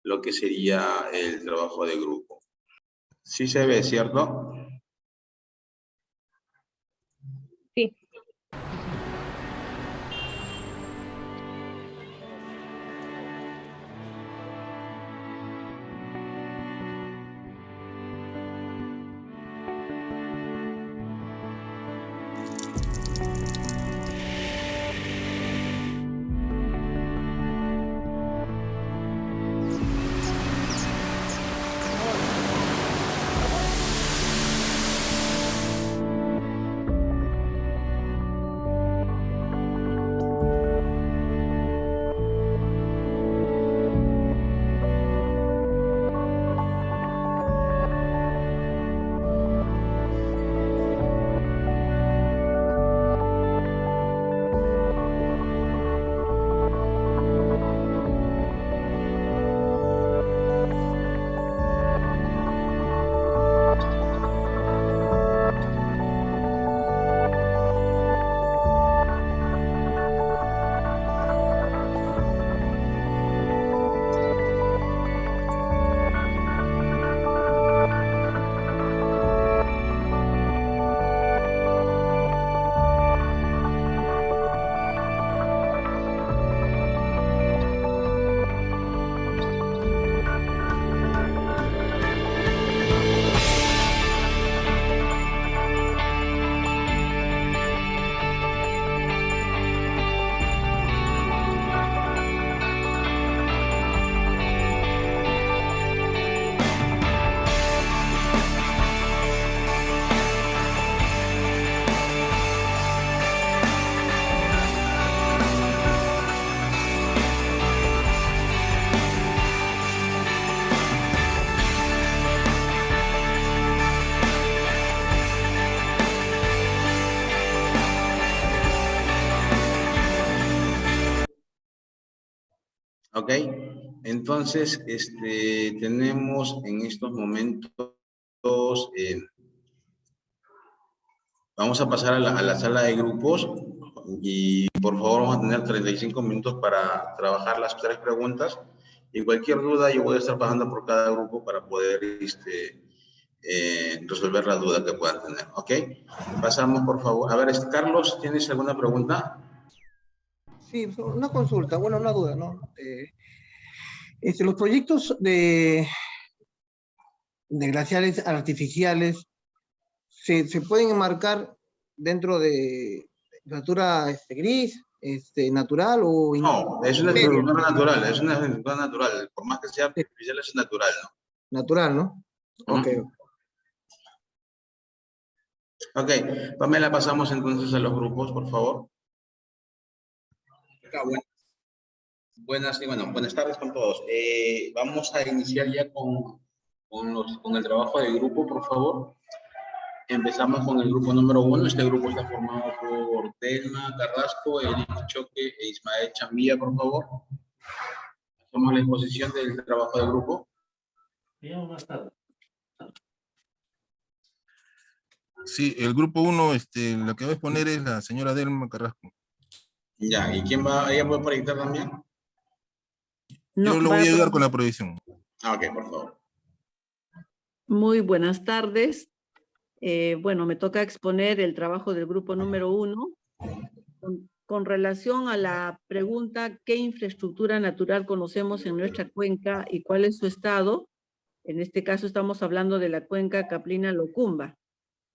lo que sería el trabajo de grupo. Sí se ve, ¿cierto? Sí. Ok, entonces tenemos en estos momentos, vamos a pasar a la sala de grupos y por favor vamos a tener 35 minutos para trabajar las 3 preguntas y cualquier duda yo voy a estar pasando por cada grupo para poder resolver la duda que puedan tener, ¿ok? Pasamos por favor, a ver, Carlos, ¿tienes alguna pregunta? Sí, una consulta, bueno, una duda, ¿no? Los proyectos de glaciares artificiales se pueden enmarcar dentro de literatura gris, natural o... No, es una estructura natural, es una estructura natural, por más que sea artificial es natural, ¿no? Natural, ¿no? Ok. Ok, Pamela, pasamos entonces a los grupos, por favor. Buenas tardes con todos. Vamos a iniciar ya con el trabajo de grupo, por favor. Empezamos con el grupo número 1. Este grupo está formado por Telma Carrasco, Eric Choque e Ismael Chambilla, por favor. Hacemos la exposición del trabajo de grupo. Más tarde. Sí, el grupo 1, la que va a exponer es la señora Delma Carrasco. Ya, ¿y quién va? ¿Ella puede proyectar también? Yo lo voy a ayudar con la proyección. Ok, por favor. Muy buenas tardes. Bueno, me toca exponer el trabajo del grupo número 1 con relación a la pregunta ¿qué infraestructura natural conocemos en nuestra cuenca y cuál es su estado? En este caso estamos hablando de la cuenca Caplina-Locumba.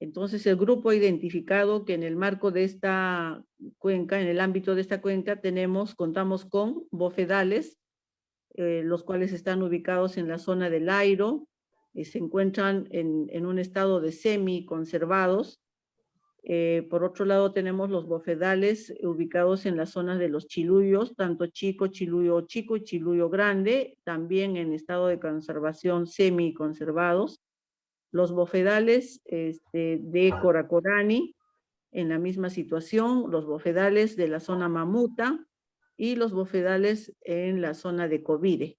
Entonces el grupo ha identificado que en el marco de esta cuenca, en el ámbito de esta cuenca, contamos con bofedales, los cuales están ubicados en la zona del Airo, se encuentran en un estado de semi-conservados. Por otro lado tenemos los bofedales ubicados en las zonas de los chiluyos, tanto Chiluyo chico y Chiluyo grande, también en estado de conservación semi-conservados. Los bofedales de Coracorani, en la misma situación, los bofedales de la zona Mamuta y los bofedales en la zona de Covire.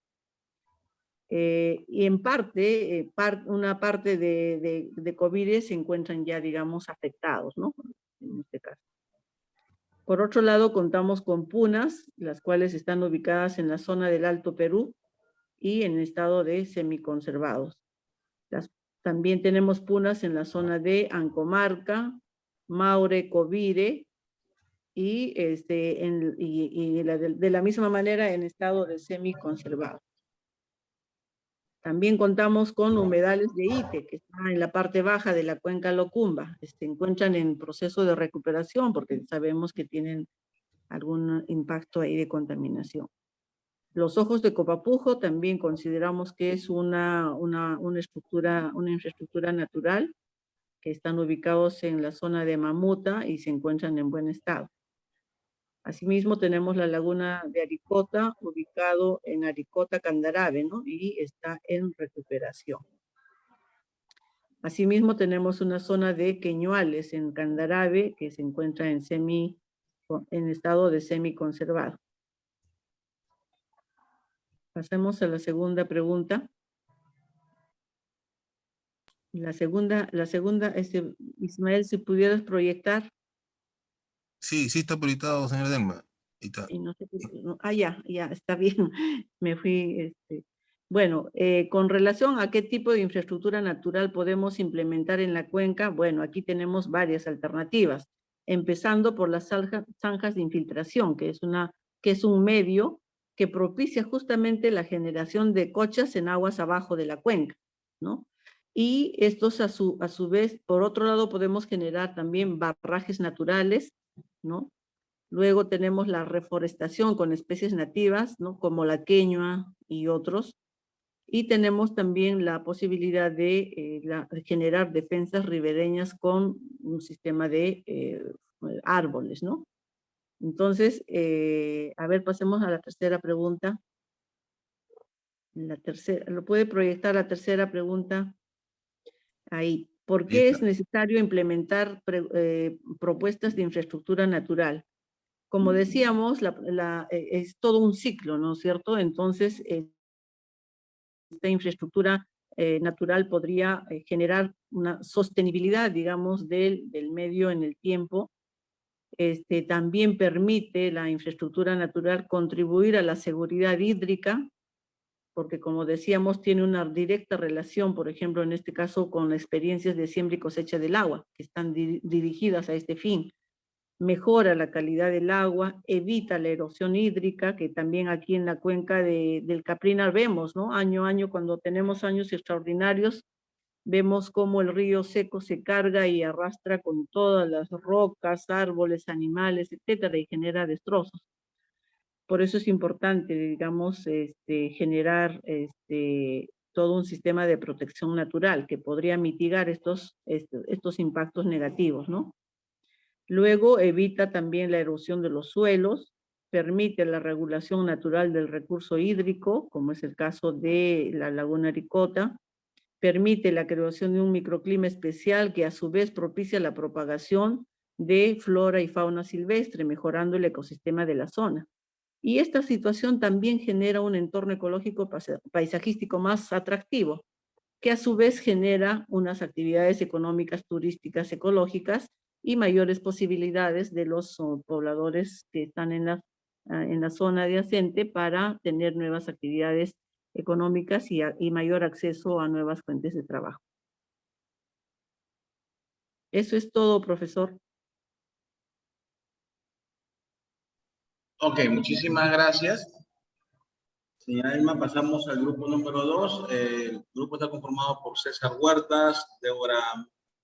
Y en parte, una parte de Covire se encuentran ya, digamos, afectados, ¿no? En este caso. Por otro lado, contamos con punas, las cuales están ubicadas en la zona del Alto Perú y en estado de semiconservados. También tenemos punas en la zona de Ancomarca, Maure, Covire, y, de la misma manera en estado de semiconservado. También contamos con humedales de Ite, que están en la parte baja de la cuenca Locumba. Se encuentran en proceso de recuperación porque sabemos que tienen algún impacto ahí de contaminación. Los ojos de Copapujo también consideramos que es una infraestructura natural, que están ubicados en la zona de Mamuta y se encuentran en buen estado. Asimismo tenemos la laguna de Aricota, ubicado en Aricota, Candarave, ¿no? Y está en recuperación. Asimismo tenemos una zona de Queñuales en Candarave, que se encuentra en estado de semiconservado. Pasemos a la segunda pregunta. La segunda, Ismael, si pudieras proyectar. Sí, sí está proyectado, señor Delma. Y no sé, ya, está bien. Me fui. Bueno, con relación a qué tipo de infraestructura natural podemos implementar en la cuenca, bueno, aquí tenemos varias alternativas, empezando por las zanjas de infiltración, que es un medio que propicia justamente la generación de cochas en aguas abajo de la cuenca, ¿no? Y estos a su vez, por otro lado, podemos generar también barrajes naturales, ¿no? Luego tenemos la reforestación con especies nativas, ¿no? Como la queñua y otros. Y tenemos también la posibilidad de generar defensas ribereñas con un sistema de árboles, ¿no? Entonces, a ver, pasemos a la tercera pregunta. ¿Lo puede proyectar la tercera pregunta? Ahí. ¿Por qué es necesario implementar propuestas de infraestructura natural? Como decíamos, es todo un ciclo, ¿no es cierto? Entonces, esta infraestructura natural podría generar una sostenibilidad, digamos, del medio en el tiempo. También permite la infraestructura natural contribuir a la seguridad hídrica, porque como decíamos, tiene una directa relación, por ejemplo, en este caso, con las experiencias de siembra y cosecha del agua, que están dirigidas a este fin. Mejora la calidad del agua, evita la erosión hídrica, que también aquí en la cuenca del Caprinar vemos, ¿no? Año a año, cuando tenemos años extraordinarios, vemos cómo el río seco se carga y arrastra con todas las rocas, árboles, animales, etcétera, y genera destrozos. Por eso es importante, digamos, generar todo un sistema de protección natural que podría mitigar estos impactos negativos, ¿no? Luego evita también la erosión de los suelos, permite la regulación natural del recurso hídrico, como es el caso de la laguna Aricota, permite la creación de un microclima especial que a su vez propicia la propagación de flora y fauna silvestre, mejorando el ecosistema de la zona. Y esta situación también genera un entorno ecológico paisajístico más atractivo, que a su vez genera unas actividades económicas, turísticas, ecológicas y mayores posibilidades de los pobladores que están en la zona adyacente para tener nuevas actividades económicas y mayor acceso a nuevas fuentes de trabajo. Eso es todo, profesor. Ok, muchísimas gracias. Señora Irma, pasamos al grupo número 2. El grupo está conformado por César Huertas, Débora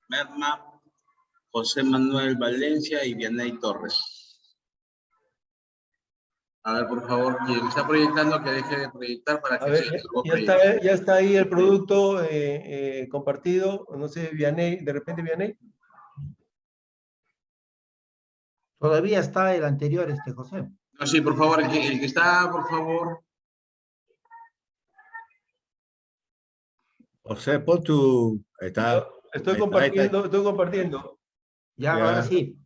Merma, José Manuel Valencia y Vianey Torres. A ver, por favor, quien está proyectando, que deje de proyectar para que ya está ahí el producto compartido. No sé, Vianey, de repente Vianey. Todavía está el anterior, José. No, sí, por favor, el que está, por favor. José, pon tu... Está, estoy compartiendo. Ya, ahora sí.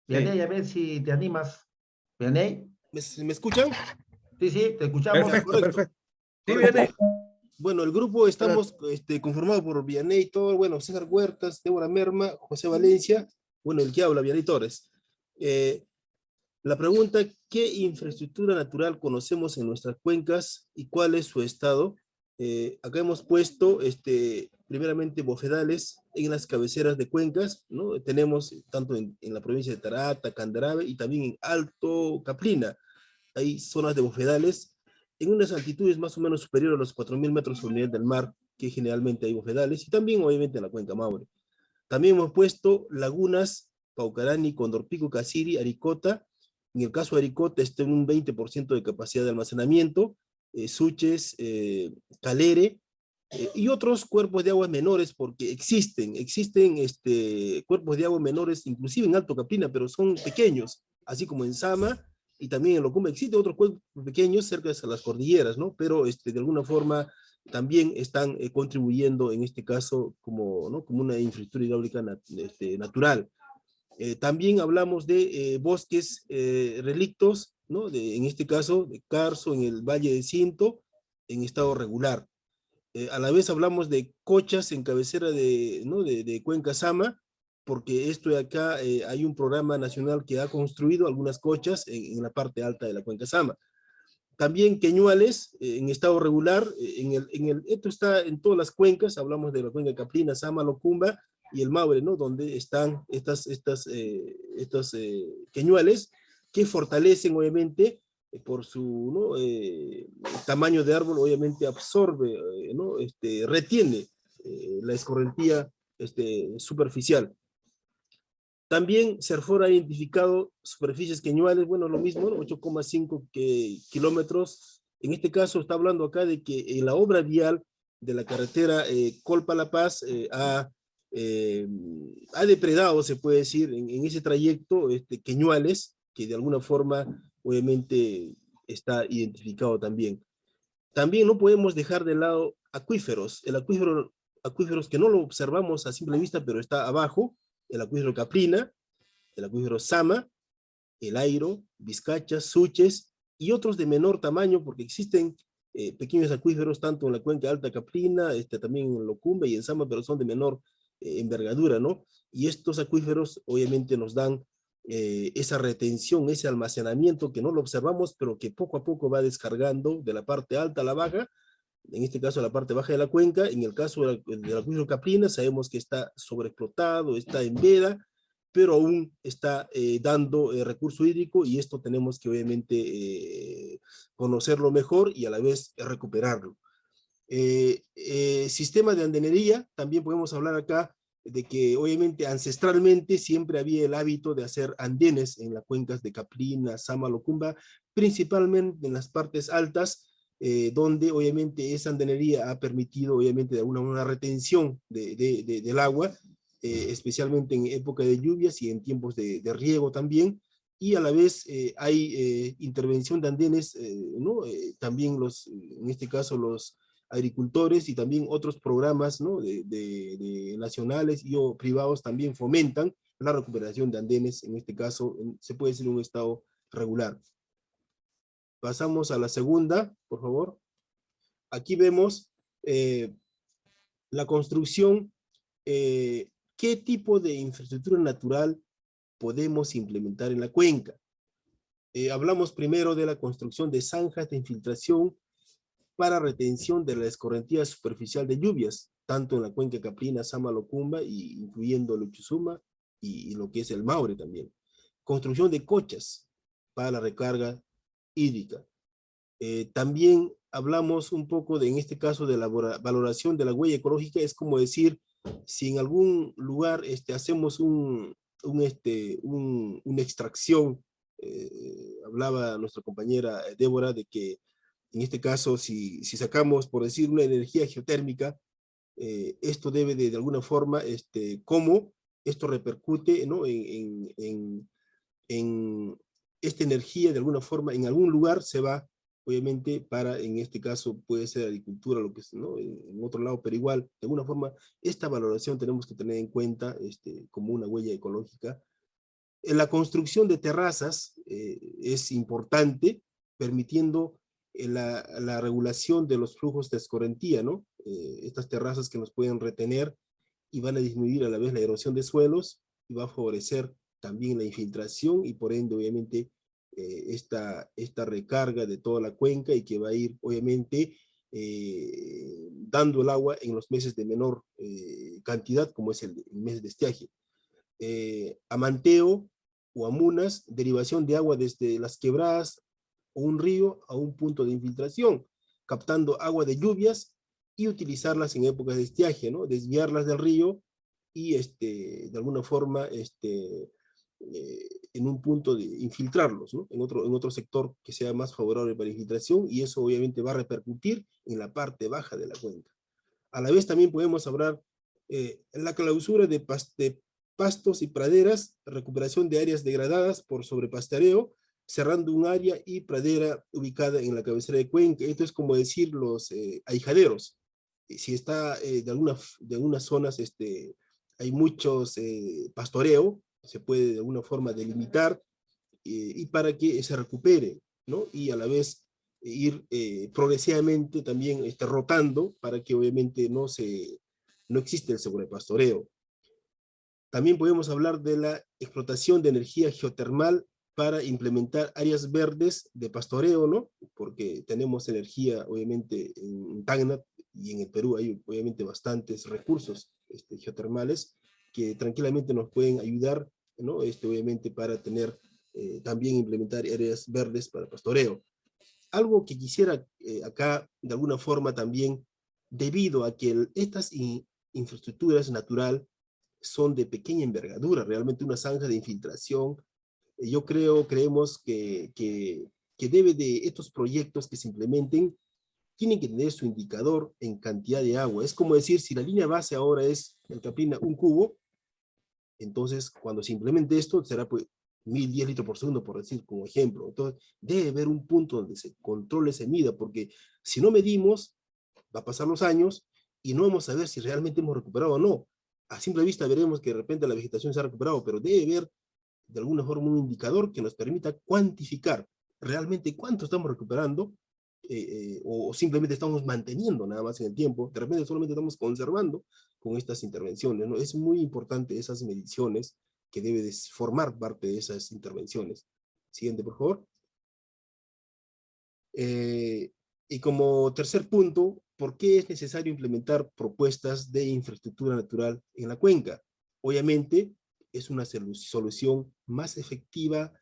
Vianey, a ver si te animas. Vianey. ¿Me escuchan? Sí, te escuchamos. Perfecto. Sí, Vianey. Bueno, el grupo estamos conformado por Vianey Torres, bueno, César Huertas, Débora Merma, José Valencia, bueno, el que habla, Vianey Torres. La pregunta, ¿qué infraestructura natural conocemos en nuestras cuencas y cuál es su estado? Acá hemos puesto, primeramente, bofedales en las cabeceras de cuencas, ¿no? Tenemos tanto en la provincia de Tarata, Candarave y también en Alto Caprina. Hay zonas de bofedales en unas altitudes más o menos superiores a los 4.000 metros sobre el nivel del mar, que generalmente hay bofedales, y también obviamente en la cuenca Maule. También hemos puesto lagunas, Paucarani, Condorpico, Casiri, Aricota. En el caso de Aricota está en un 20% de capacidad de almacenamiento, Suches, Calere, y otros cuerpos de agua menores, porque existen cuerpos de agua menores, inclusive en Alto Caprina, pero son pequeños, así como en Sama, y también en Locumba existen otros cuerpos pequeños cerca de las cordilleras, ¿no? Pero de alguna forma también están contribuyendo en este caso como una infraestructura hidráulica natural. También hablamos de bosques relictos, ¿no? En este caso de Carso, en el Valle de Cinto, en estado regular. A la vez hablamos de cochas en cabecera de Cuenca Sama, porque esto de acá hay un programa nacional que ha construido algunas cochas en la parte alta de la Cuenca Sama. También queñuales en estado regular, esto está en todas las cuencas, hablamos de la cuenca Caprina, Sama, Locumba y el Maule, ¿no? Donde están estos queñuales que fortalecen obviamente por su tamaño de árbol, obviamente absorbe, retiene la escorrentía superficial. También Cerfor ha identificado superficies queñuales, bueno, lo mismo, 8,5 kilómetros. En este caso está hablando acá de que en la obra vial de la carretera Colpa-La Paz ha depredado, se puede decir, en ese trayecto queñuales, que de alguna forma obviamente está identificado también. También no podemos dejar de lado acuíferos, acuíferos que no lo observamos a simple vista, pero está abajo, el acuífero Caprina, el acuífero Sama, El Airo, Vizcachas, Suches y otros de menor tamaño, porque existen pequeños acuíferos tanto en la cuenca Alta Caprina, también en Locumba y en Zama, pero son de menor envergadura, ¿no? Y estos acuíferos obviamente nos dan esa retención, ese almacenamiento que no lo observamos, pero que poco a poco va descargando de la parte alta a la baja, en este caso la parte baja de la cuenca. En el caso del acuífero Caprina, sabemos que está sobreexplotado, está en veda, pero aún está dando recurso hídrico, y esto tenemos que obviamente conocerlo mejor y a la vez recuperarlo. Sistema de andenería, también podemos hablar acá de que obviamente ancestralmente siempre había el hábito de hacer andenes en las cuencas de Caprina, Zama, Locumba, principalmente en las partes altas, donde obviamente esa andenería ha permitido obviamente una retención del agua, especialmente en época de lluvias y en tiempos de riego también, y a la vez hay intervención de andenes, ¿no? También en este caso los agricultores y también otros programas, ¿no? de nacionales y o privados también fomentan la recuperación de andenes, en este caso se puede decir un estado regular. Pasamos a la segunda, por favor. Aquí vemos la construcción, qué tipo de infraestructura natural podemos implementar en la cuenca. Hablamos primero de la construcción de zanjas de infiltración para retención de la escorrentía superficial de lluvias, tanto en la cuenca Caprina, Zama, Locumba, y incluyendo el Uchusuma y lo que es el Maure también. Construcción de cochas para la recarga hídrica. También hablamos un poco en este caso de la valoración de la huella ecológica. Es como decir, si en algún lugar hacemos una extracción, hablaba nuestra compañera Débora de que en este caso, si sacamos, por decir, una energía geotérmica, esto debe de alguna forma, cómo esto repercute, ¿no? en esta energía, de alguna forma, en algún lugar se va, obviamente, en este caso puede ser agricultura, lo que es, ¿no? En otro lado, pero igual, de alguna forma, esta valoración tenemos que tener en cuenta como una huella ecológica. En la construcción de terrazas es importante, permitiendo la regulación de los flujos de escorrentía, ¿no? Estas terrazas que nos pueden retener y van a disminuir a la vez la erosión de suelos, y va a favorecer también la infiltración y por ende obviamente esta recarga de toda la cuenca, y que va a ir obviamente dando el agua en los meses de menor cantidad, como es el mes de estiaje. Amanteo o amunas, derivación de agua desde las quebradas o un río a un punto de infiltración, captando agua de lluvias y utilizarlas en épocas de estiaje, ¿no? Desviarlas del río y de alguna forma en un punto de infiltrarlos, ¿no? en otro sector que sea más favorable para infiltración, y eso obviamente va a repercutir en la parte baja de la cuenca. A la vez también podemos hablar la clausura de pastos y praderas, recuperación de áreas degradadas por sobrepastoreo, cerrando un área y pradera ubicada en la cabecera de cuenca. Esto es como decir los ahijaderos. Si está de algunas zonas hay muchos pastoreo, se puede de alguna forma delimitar y para que se recupere, ¿no? Y a la vez ir progresivamente también rotando para que obviamente no existe el sobrepastoreo. También podemos hablar de la explotación de energía geotermal para implementar áreas verdes de pastoreo, ¿no? Porque tenemos energía, obviamente, en Tacna y en el Perú hay, obviamente, bastantes recursos geotermales que tranquilamente nos pueden ayudar, ¿no? Obviamente, para tener, también implementar áreas verdes para pastoreo. Algo que quisiera acá, de alguna forma también, debido a que estas infraestructuras naturales son de pequeña envergadura, realmente una zanja de infiltración, creemos que debe de estos proyectos que se implementen, tienen que tener su indicador en cantidad de agua. Es como decir, si la línea base ahora es el Caprina 1 cubo, entonces cuando se implemente esto será pues 1010 litros por segundo, por decir como ejemplo. Entonces debe haber un punto donde se controle, se mida, porque si no medimos, va a pasar los años y no vamos a ver si realmente hemos recuperado o no. A simple vista veremos que de repente la vegetación se ha recuperado, pero debe haber de alguna forma un indicador que nos permita cuantificar realmente cuánto estamos recuperando, o simplemente estamos manteniendo nada más en el tiempo, de repente solamente estamos conservando con estas intervenciones, ¿no? Es muy importante esas mediciones que debe de formar parte de esas intervenciones. Siguiente, por favor. Y como tercer punto, ¿por qué es necesario implementar propuestas de infraestructura natural en la cuenca? Obviamente, es una solución más efectiva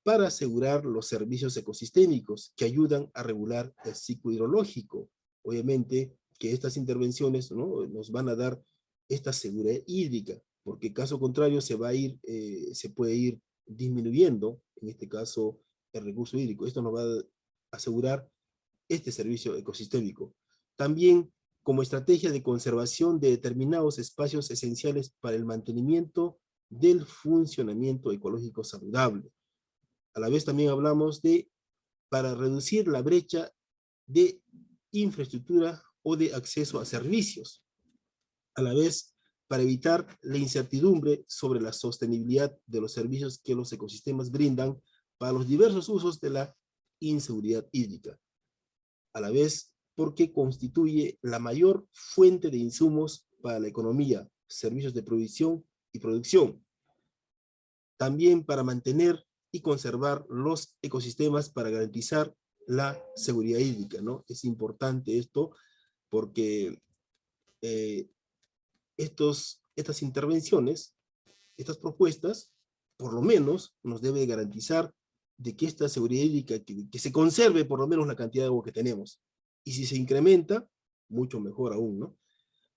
para asegurar los servicios ecosistémicos que ayudan a regular el ciclo hidrológico. Obviamente que estas intervenciones, ¿no?, nos van a dar esta seguridad hídrica, porque caso contrario se puede ir disminuyendo, en este caso, el recurso hídrico. Esto nos va a asegurar este servicio ecosistémico. También como estrategia de conservación de determinados espacios esenciales para el mantenimiento del funcionamiento ecológico saludable. A la vez también hablamos para reducir la brecha de infraestructura o de acceso a servicios. A la vez, para evitar la incertidumbre sobre la sostenibilidad de los servicios que los ecosistemas brindan para los diversos usos de la inseguridad hídrica. A la vez, porque constituye la mayor fuente de insumos para la economía, servicios de provisión y producción. También para mantener y conservar los ecosistemas para garantizar la seguridad hídrica, ¿no? Es importante esto porque estas intervenciones, estas propuestas, por lo menos nos debe garantizar de que esta seguridad hídrica, que se conserve por lo menos la cantidad de agua que tenemos. Y si se incrementa, mucho mejor aún, ¿no?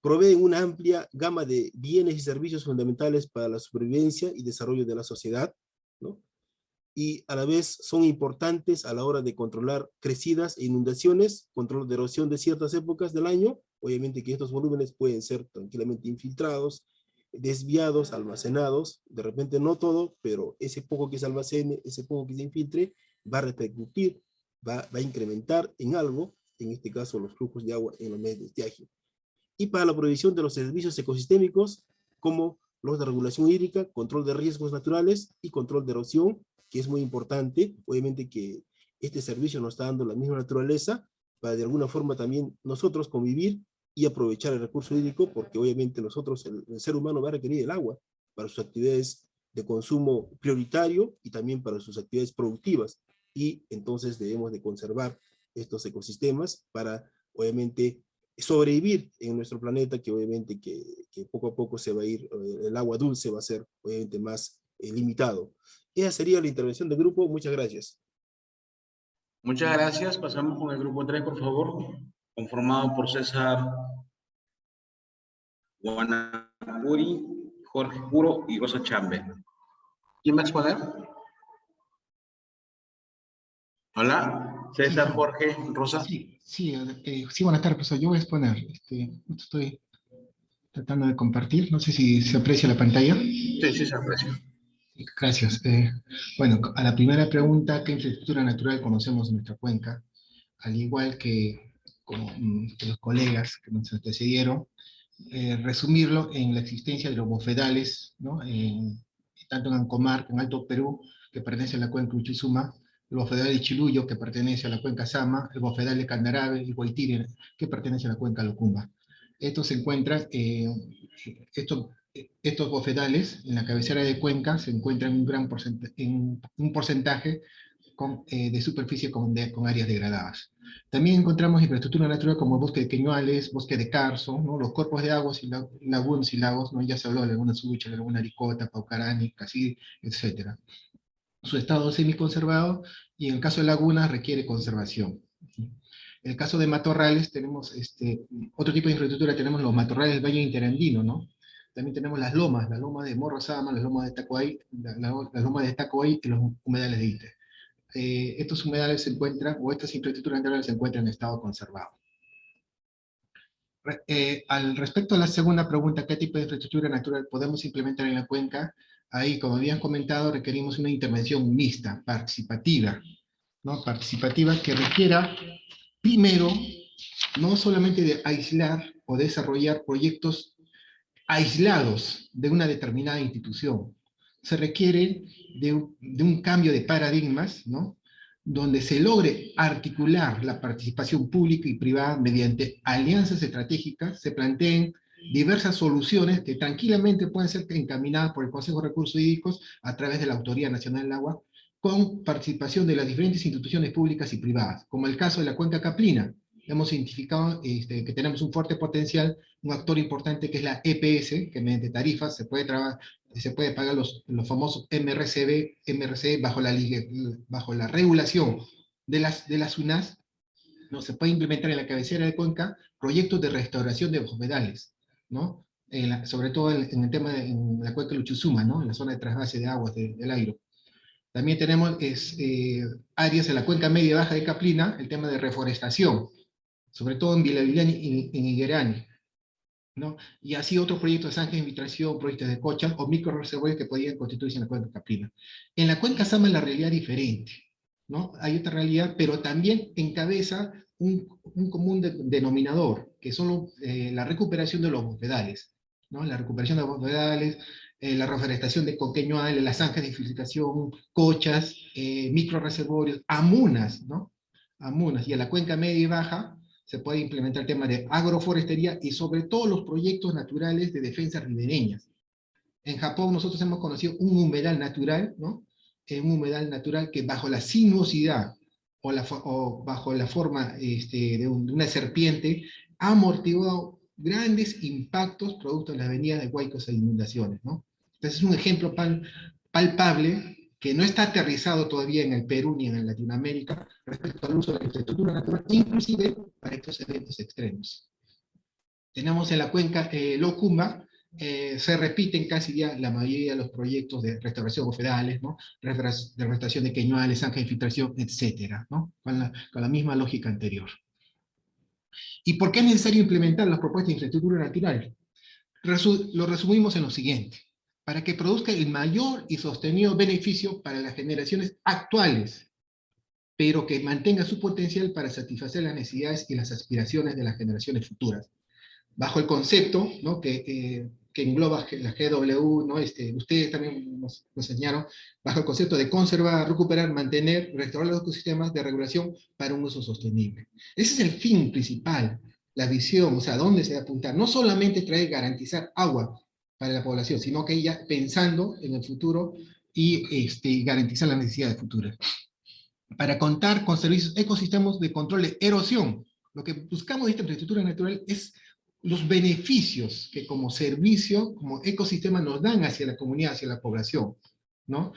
Proveen una amplia gama de bienes y servicios fundamentales para la supervivencia y desarrollo de la sociedad, ¿no? Y a la vez son importantes a la hora de controlar crecidas e inundaciones, control de erosión de ciertas épocas del año. Obviamente que estos volúmenes pueden ser tranquilamente infiltrados, desviados, almacenados, de repente no todo, pero ese poco que se almacene, ese poco que se infiltre, va a repercutir, va a incrementar en algo, en este caso los flujos de agua en los meses de estiaje. Y para la provisión de los servicios ecosistémicos, como los de regulación hídrica, control de riesgos naturales y control de erosión, que es muy importante. Obviamente que este servicio nos está dando la misma naturaleza, para de alguna forma también nosotros convivir y aprovechar el recurso hídrico, porque obviamente nosotros, el ser humano va a requerir el agua para sus actividades de consumo prioritario y también para sus actividades productivas, y entonces debemos de conservar estos ecosistemas para, obviamente, sobrevivir en nuestro planeta, que obviamente que poco a poco se va a ir, el agua dulce va a ser obviamente más limitado. Esa sería la intervención del grupo. Muchas gracias. Muchas gracias. Pasamos con el grupo 3, por favor, conformado por César Guanacuri, Jorge Puro y Rosa Chambe. ¿Quién va a exponer? Hola, César, Jorge, Rosa. Sí, buenas tardes, profesor. Yo voy a exponer. Estoy tratando de compartir. No sé si se aprecia la pantalla. Sí, se aprecia. Gracias. Bueno, a la primera pregunta, ¿qué infraestructura natural conocemos en nuestra cuenca? Al igual que los colegas que nos antecedieron, resumirlo en la existencia de los bofedales, ¿no? Tanto en Ancomar, en Alto Perú, que pertenece a la cuenca Uchucuma, el bofedal de Chiluyo, que pertenece a la cuenca Sama, el bofedal de Candarabe, el Guaitire, que pertenece a la cuenca Locumba. Estos se encuentran, estos bofedales, en la cabecera de cuenca, se encuentran en un porcentaje de superficie con áreas degradadas. También encontramos infraestructura natural como bosque de queñuales, bosque de carso, ¿no? Los cuerpos de aguas y lagunas y lagos, ¿no? Ya se habló de Laguna Subicha, Laguna Aricota, Paucarani, Casí, etc. Su estado semiconservado, y en el caso de lagunas requiere conservación. En el caso de matorrales tenemos otro tipo de infraestructura, tenemos los matorrales del Valle Interandino, ¿no? También tenemos las lomas de Morro Sama, las lomas de Tacoay, las lomas de Tacoay y los humedales de Ite. Estos humedales se encuentran, o estas infraestructuras naturales se encuentran en estado conservado. Al respecto a la segunda pregunta, ¿qué tipo de infraestructura natural podemos implementar en la cuenca? Ahí, como habían comentado, requerimos una intervención mixta, participativa, ¿no? Participativa que requiera, primero, no solamente de aislar o desarrollar proyectos aislados de una determinada institución, se requiere de un cambio de paradigmas, ¿no? Donde se logre articular la participación pública y privada mediante alianzas estratégicas, se planteen diversas soluciones que tranquilamente pueden ser encaminadas por el Consejo de Recursos Hídricos a través de la Autoridad Nacional del Agua, con participación de las diferentes instituciones públicas y privadas, como el caso de la cuenca caprina. Hemos identificado que tenemos un fuerte potencial, un actor importante que es la EPS, que mediante tarifas se puede pagar los famosos MRC bajo la regulación de las UNAS, ¿no? Se puede implementar en la cabecera de cuenca proyectos de restauración de humedales, ¿no? Sobre todo en el tema en la cuenca Luchusuma, ¿no? En la zona de trasvase de aguas del Airo. También tenemos áreas en la cuenca media y baja de Caprina, el tema de reforestación, sobre todo en Villaviviani y en Higuerani, ¿no? Y así otros proyectos de zanja de infiltración, proyectos de cocha o microreservorios que podrían constituirse en la cuenca Caprina. En la cuenca Sama la realidad es diferente, ¿no? Hay otra realidad, pero también encabeza un común denominador, que son la recuperación de los bofedales, ¿no? La recuperación de los bofedales, la reforestación de coqueñuales, las zanjas de infiltración, cochas, microreservorios, amunas, ¿no? Amunas, y a la cuenca media y baja se puede implementar el tema de agroforestería y sobre todo los proyectos naturales de defensa ribereñas. En Japón nosotros hemos conocido un humedal natural, ¿no? Un humedal natural que bajo la sinuosidad o bajo la forma de una serpiente ha amortiguado grandes impactos producto de las avenidas de huaicos e inundaciones, ¿no? Entonces es un ejemplo palpable que no está aterrizado todavía en el Perú ni en Latinoamérica respecto al uso de la infraestructura natural, inclusive para estos eventos extremos. Tenemos en la cuenca Locumba, se repiten casi ya la mayoría de los proyectos de restauración bofedales, ¿no? De restauración de queñuales, zanja de infiltración, etcétera, ¿no? Con la misma lógica anterior. ¿Y por qué es necesario implementar las propuestas de infraestructura natural? Lo resumimos en lo siguiente: para que produzca el mayor y sostenido beneficio para las generaciones actuales, pero que mantenga su potencial para satisfacer las necesidades y las aspiraciones de las generaciones futuras. Bajo el concepto, ¿no? que engloba la GW, ¿no? Ustedes también nos enseñaron, bajo el concepto de conservar, recuperar, mantener, restaurar los ecosistemas de regulación para un uso sostenible. Ese es el fin principal, la visión, o sea, dónde se va a apuntar. No solamente traer garantizar agua para la población, sino que ya pensando en el futuro y garantizar las necesidades futuras. Para contar con servicios ecosistemas de control de erosión, lo que buscamos de esta infraestructura natural es los beneficios que como servicio, como ecosistema nos dan hacia la comunidad, hacia la población, ¿no?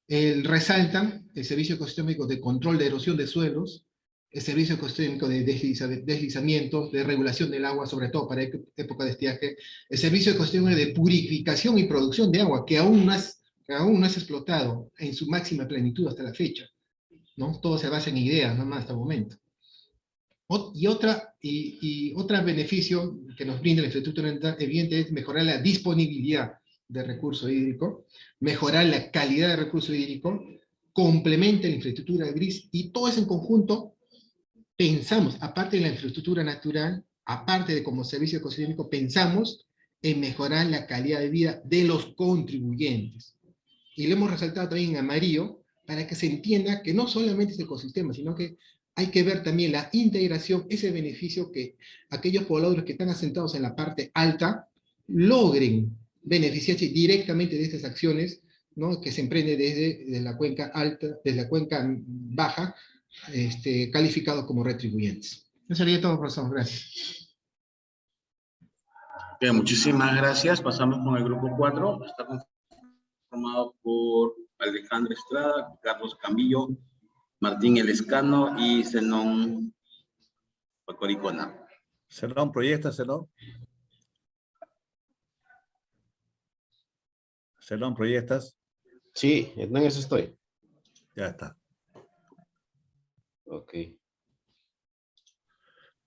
Resaltan el servicio ecosistémico de control de erosión de suelos, el servicio ecosistémico de deslizamientos, de regulación del agua, sobre todo para época de estiaje, el servicio ecosistémico de purificación y producción de agua, que aún no es explotado en su máxima plenitud hasta la fecha, ¿no? Todo se basa en ideas, nomás hasta el momento. Y otro beneficio que nos brinda la infraestructura evidente es mejorar la disponibilidad de recurso hídrico, mejorar la calidad de recurso hídrico, complementa la infraestructura gris, y todo eso en conjunto pensamos, aparte de la infraestructura natural, aparte de como servicio ecosistémico, pensamos en mejorar la calidad de vida de los contribuyentes. Y lo hemos resaltado también en amarillo, para que se entienda que no solamente es ecosistema, sino que hay que ver también la integración, ese beneficio que aquellos pobladores que están asentados en la parte alta logren beneficiarse directamente de estas acciones, ¿no? Que se emprende desde la cuenca alta, desde la cuenca baja, calificados como retribuyentes. Eso sería todo, profesor. Gracias. Bien, muchísimas gracias. Pasamos con el grupo 4. Está conformado por Alejandro Estrada, Carlos Cambillo, Martín Elescano y Zenón Pacoricona. Zenón, ¿proyecta Zenón? Zenón, ¿proyectas? Sí, en eso estoy. Ya está. Ok.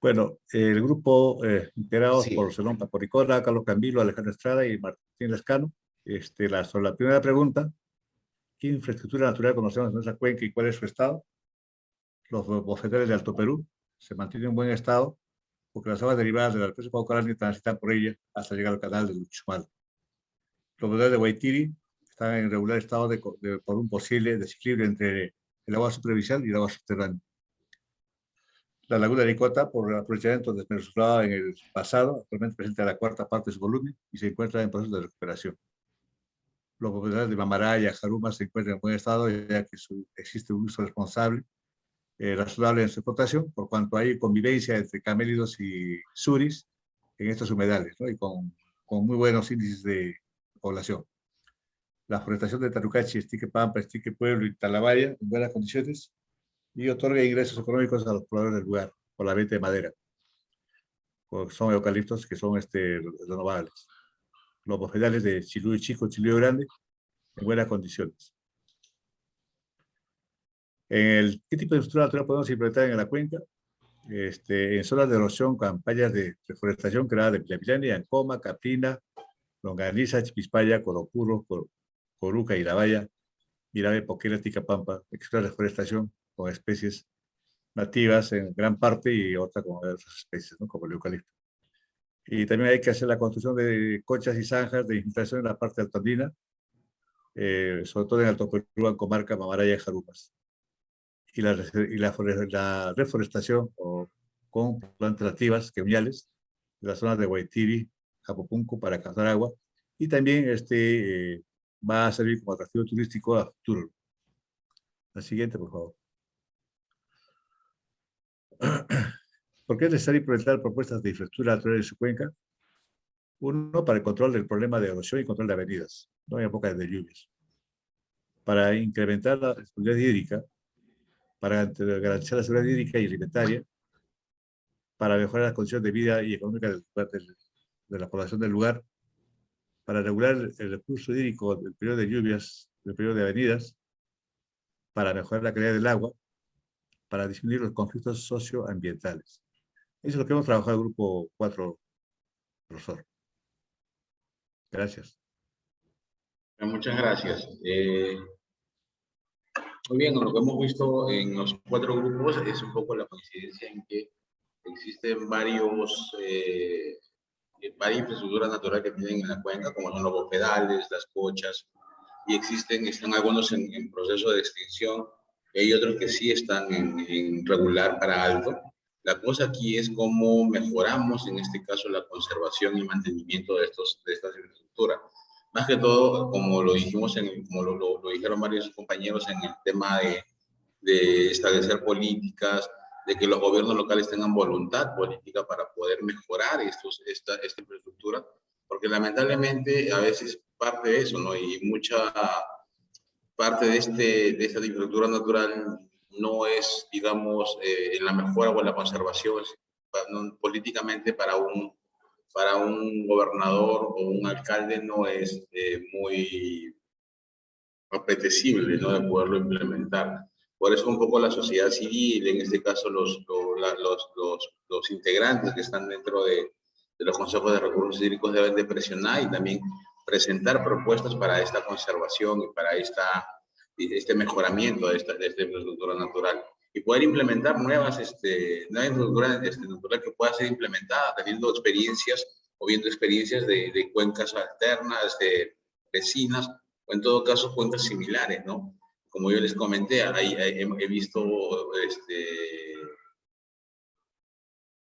Bueno, el grupo integrado Sí. por Zenón Pacoricona, Carlos Cambillo, Alejandro Estrada y Martín Elescano. Sobre la primera pregunta: ¿qué infraestructura natural conocemos en nuestra cuenca y cuál es su estado? Los bofedales de Alto Perú se mantienen en buen estado porque las aguas derivadas de la presa Paucarani transitan por ella hasta llegar al canal de Luchumal. Los bofedales de Guaitiri están en regular estado por un posible desequilibrio entre el agua superficial y el agua subterránea. La laguna de Icota, por el aprovechamiento desmesurado en el pasado, actualmente presenta la cuarta parte de su volumen y se encuentra en proceso de recuperación. Los propietarios de Mamaraya, Jaruma se encuentran en buen estado, ya que existe un uso responsable, razonable en su explotación, por cuanto hay convivencia entre camélidos y suris en estos humedales, ¿no? Y con muy buenos índices de población. La forestación de Tarucachi, Estique Pampa, Estique Pueblo y Talabaya en buenas condiciones y otorga ingresos económicos a los pobladores del lugar por la venta de madera. Son eucaliptos que son renovables. Los bofedales de Chiluyo Chico, Chiluyo Grande en buenas condiciones. ¿Qué tipo de infraestructura natural podemos implementar en la cuenca? En zonas de erosión, campañas de reforestación creadas de Pilapilani, Ancoma, Caprina, Longaniza, Chipispaya, Corocuro, Coruca, Irabaya, Irabe, Poquera, Ticapampa, explora reforestación con especies nativas en gran parte y otra con otras especies, ¿no? Como el eucalipto. Y también hay que hacer la construcción de conchas y zanjas de infiltración en la parte altandina, sobre todo en Alto Perú, en comarca Mamaraya y Jarumas. Y la reforestación con plantas nativas, queuniales, de las zonas de Guaitiri, Japopunco, para cazar agua, y también va a servir como atractivo turístico a futuro. La siguiente, por favor. ¿Por qué es necesario implementar propuestas de infraestructura natural en su cuenca? Uno, para el control del problema de erosión y control de avenidas, no en épocas de lluvias. Para incrementar la disponibilidad hídrica, para garantizar la seguridad hídrica y alimentaria, para mejorar las condiciones de vida y económica de la población del lugar, para regular el recurso hídrico del periodo de lluvias, del periodo de avenidas, para mejorar la calidad del agua, para disminuir los conflictos socioambientales. Eso es lo que hemos trabajado en el grupo 4, profesor. Gracias. Muchas gracias. Muy bien, lo que hemos visto en los 4 grupos es un poco la coincidencia en que existen varias infraestructuras naturales que tienen en la cuenca, como son los bofedales, las cochas, y están algunos en proceso de extinción, y hay otros que sí están en regular para alto. La cosa aquí es cómo mejoramos, en este caso, la conservación y mantenimiento de estas infraestructuras. Más que todo, como lo dijimos, como lo dijeron varios compañeros, en el tema de establecer políticas, de que los gobiernos locales tengan voluntad política para poder mejorar esta infraestructura, porque lamentablemente a veces parte de eso, ¿no? Y mucha parte de esta infraestructura natural no es, digamos, en la mejora o en la conservación, políticamente para un gobernador o un alcalde no es muy apetecible, ¿no?, de poderlo implementar. Por eso un poco la sociedad civil, en este caso los integrantes que están dentro de los consejos de recursos hídricos deben de presionar y también presentar propuestas para esta conservación y para este mejoramiento de esta infraestructura natural. Y poder implementar nuevas infraestructura natural que pueda ser implementada teniendo experiencias o viendo experiencias de cuencas alternas, de vecinas, o en todo caso cuencas similares, ¿no? Como yo les comenté, he visto,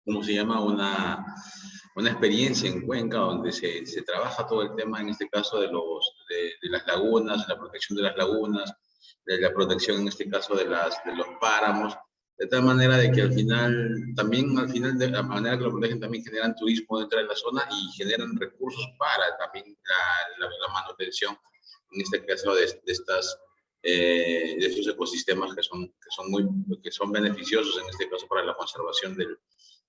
¿cómo se llama? Una experiencia en Cuenca donde se trabaja todo el tema, en este caso, de las lagunas, de la protección de las lagunas, de la protección, en este caso, de los páramos, de tal manera de que al final, de la manera que lo protegen, también generan turismo dentro de la zona y generan recursos para también la manutención, en este caso, de estos ecosistemas que son beneficiosos, en este caso, para la conservación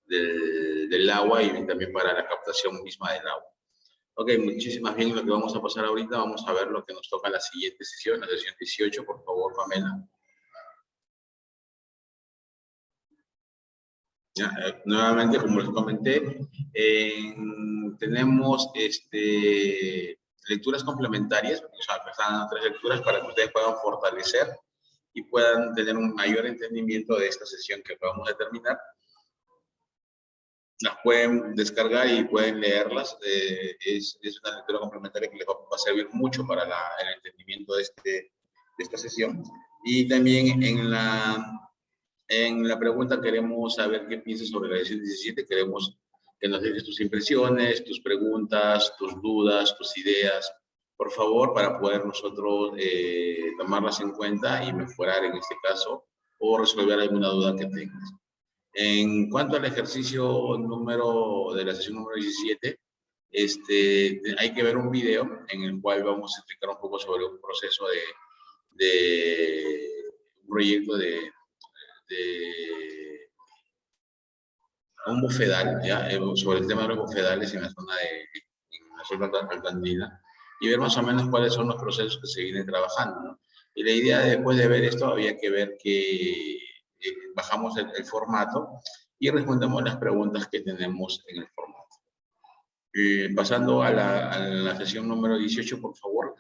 del agua y también para la captación misma del agua. Ok, muchísimas bien. Lo que vamos a pasar ahorita, vamos a ver lo que nos toca la siguiente sesión, la sesión 18, por favor, Pamela. Ya, nuevamente, como les comenté, tenemos lecturas complementarias, o sea, están 3 lecturas para que ustedes puedan fortalecer y puedan tener un mayor entendimiento de esta sesión que vamos a terminar. las pueden descargar y pueden leerlas. Es una lectura complementaria que les va a servir mucho para el entendimiento de esta sesión. Y también en la pregunta queremos saber qué piensas sobre la edición 17. Queremos que nos dejes tus impresiones, tus preguntas, tus dudas, tus ideas, por favor, para poder nosotros tomarlas en cuenta y mejorar en este caso o resolver alguna duda que tengas. En cuanto al ejercicio de la sesión número 17, hay que ver un video en el cual vamos a explicar un poco sobre un proceso de un proyecto de un bufedal, ¿ya? Sobre el tema de los bufedales en la zona andina, y ver más o menos cuáles son los procesos que se vienen trabajando, ¿no? Y la idea, después de ver esto, había que ver que bajamos el formato y respondemos las preguntas que tenemos en el formato. Pasando a la sesión número 18, por favor,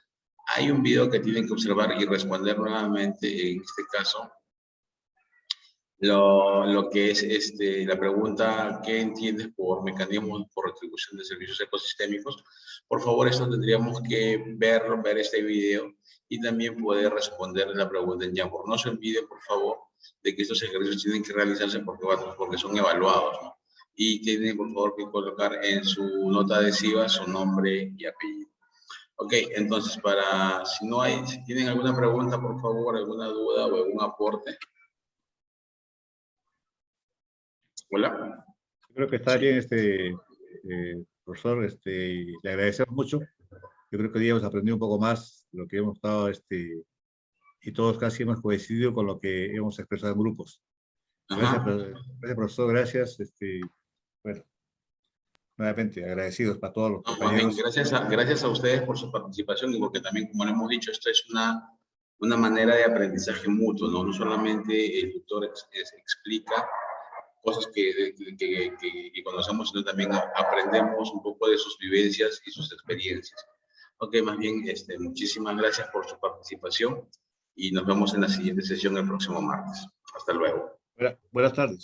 hay un video que tienen que observar y responder nuevamente, en este caso, lo que es la pregunta, ¿qué entiendes por mecanismos por retribución de servicios ecosistémicos? Por favor, esto tendríamos que ver este video y también poder responder la pregunta en Jamboard. No se olvide, por favor, de que estos ejercicios tienen que realizarse porque son evaluados, ¿no? Y tienen, por favor, que colocar en su nota adhesiva su nombre y apellido. Ok, entonces, si tienen alguna pregunta, por favor, alguna duda o algún aporte. Hola. Creo que está bien, profesor, le agradecemos mucho. Yo creo que hoy hemos aprendido un poco más de lo que hemos estado, y todos casi hemos coincidido con lo que hemos expresado en grupos. Gracias, profesor, gracias. Bueno, nuevamente agradecidos para todos los compañeros. Gracias a ustedes por su participación y porque también, como lo hemos dicho, esto es una manera de aprendizaje mutuo, ¿no? No solamente el tutor explica cosas que conocemos, sino también aprendemos un poco de sus vivencias y sus experiencias. Ok, más bien, muchísimas gracias por su participación y nos vemos en la siguiente sesión el próximo martes. Hasta luego. Buenas tardes.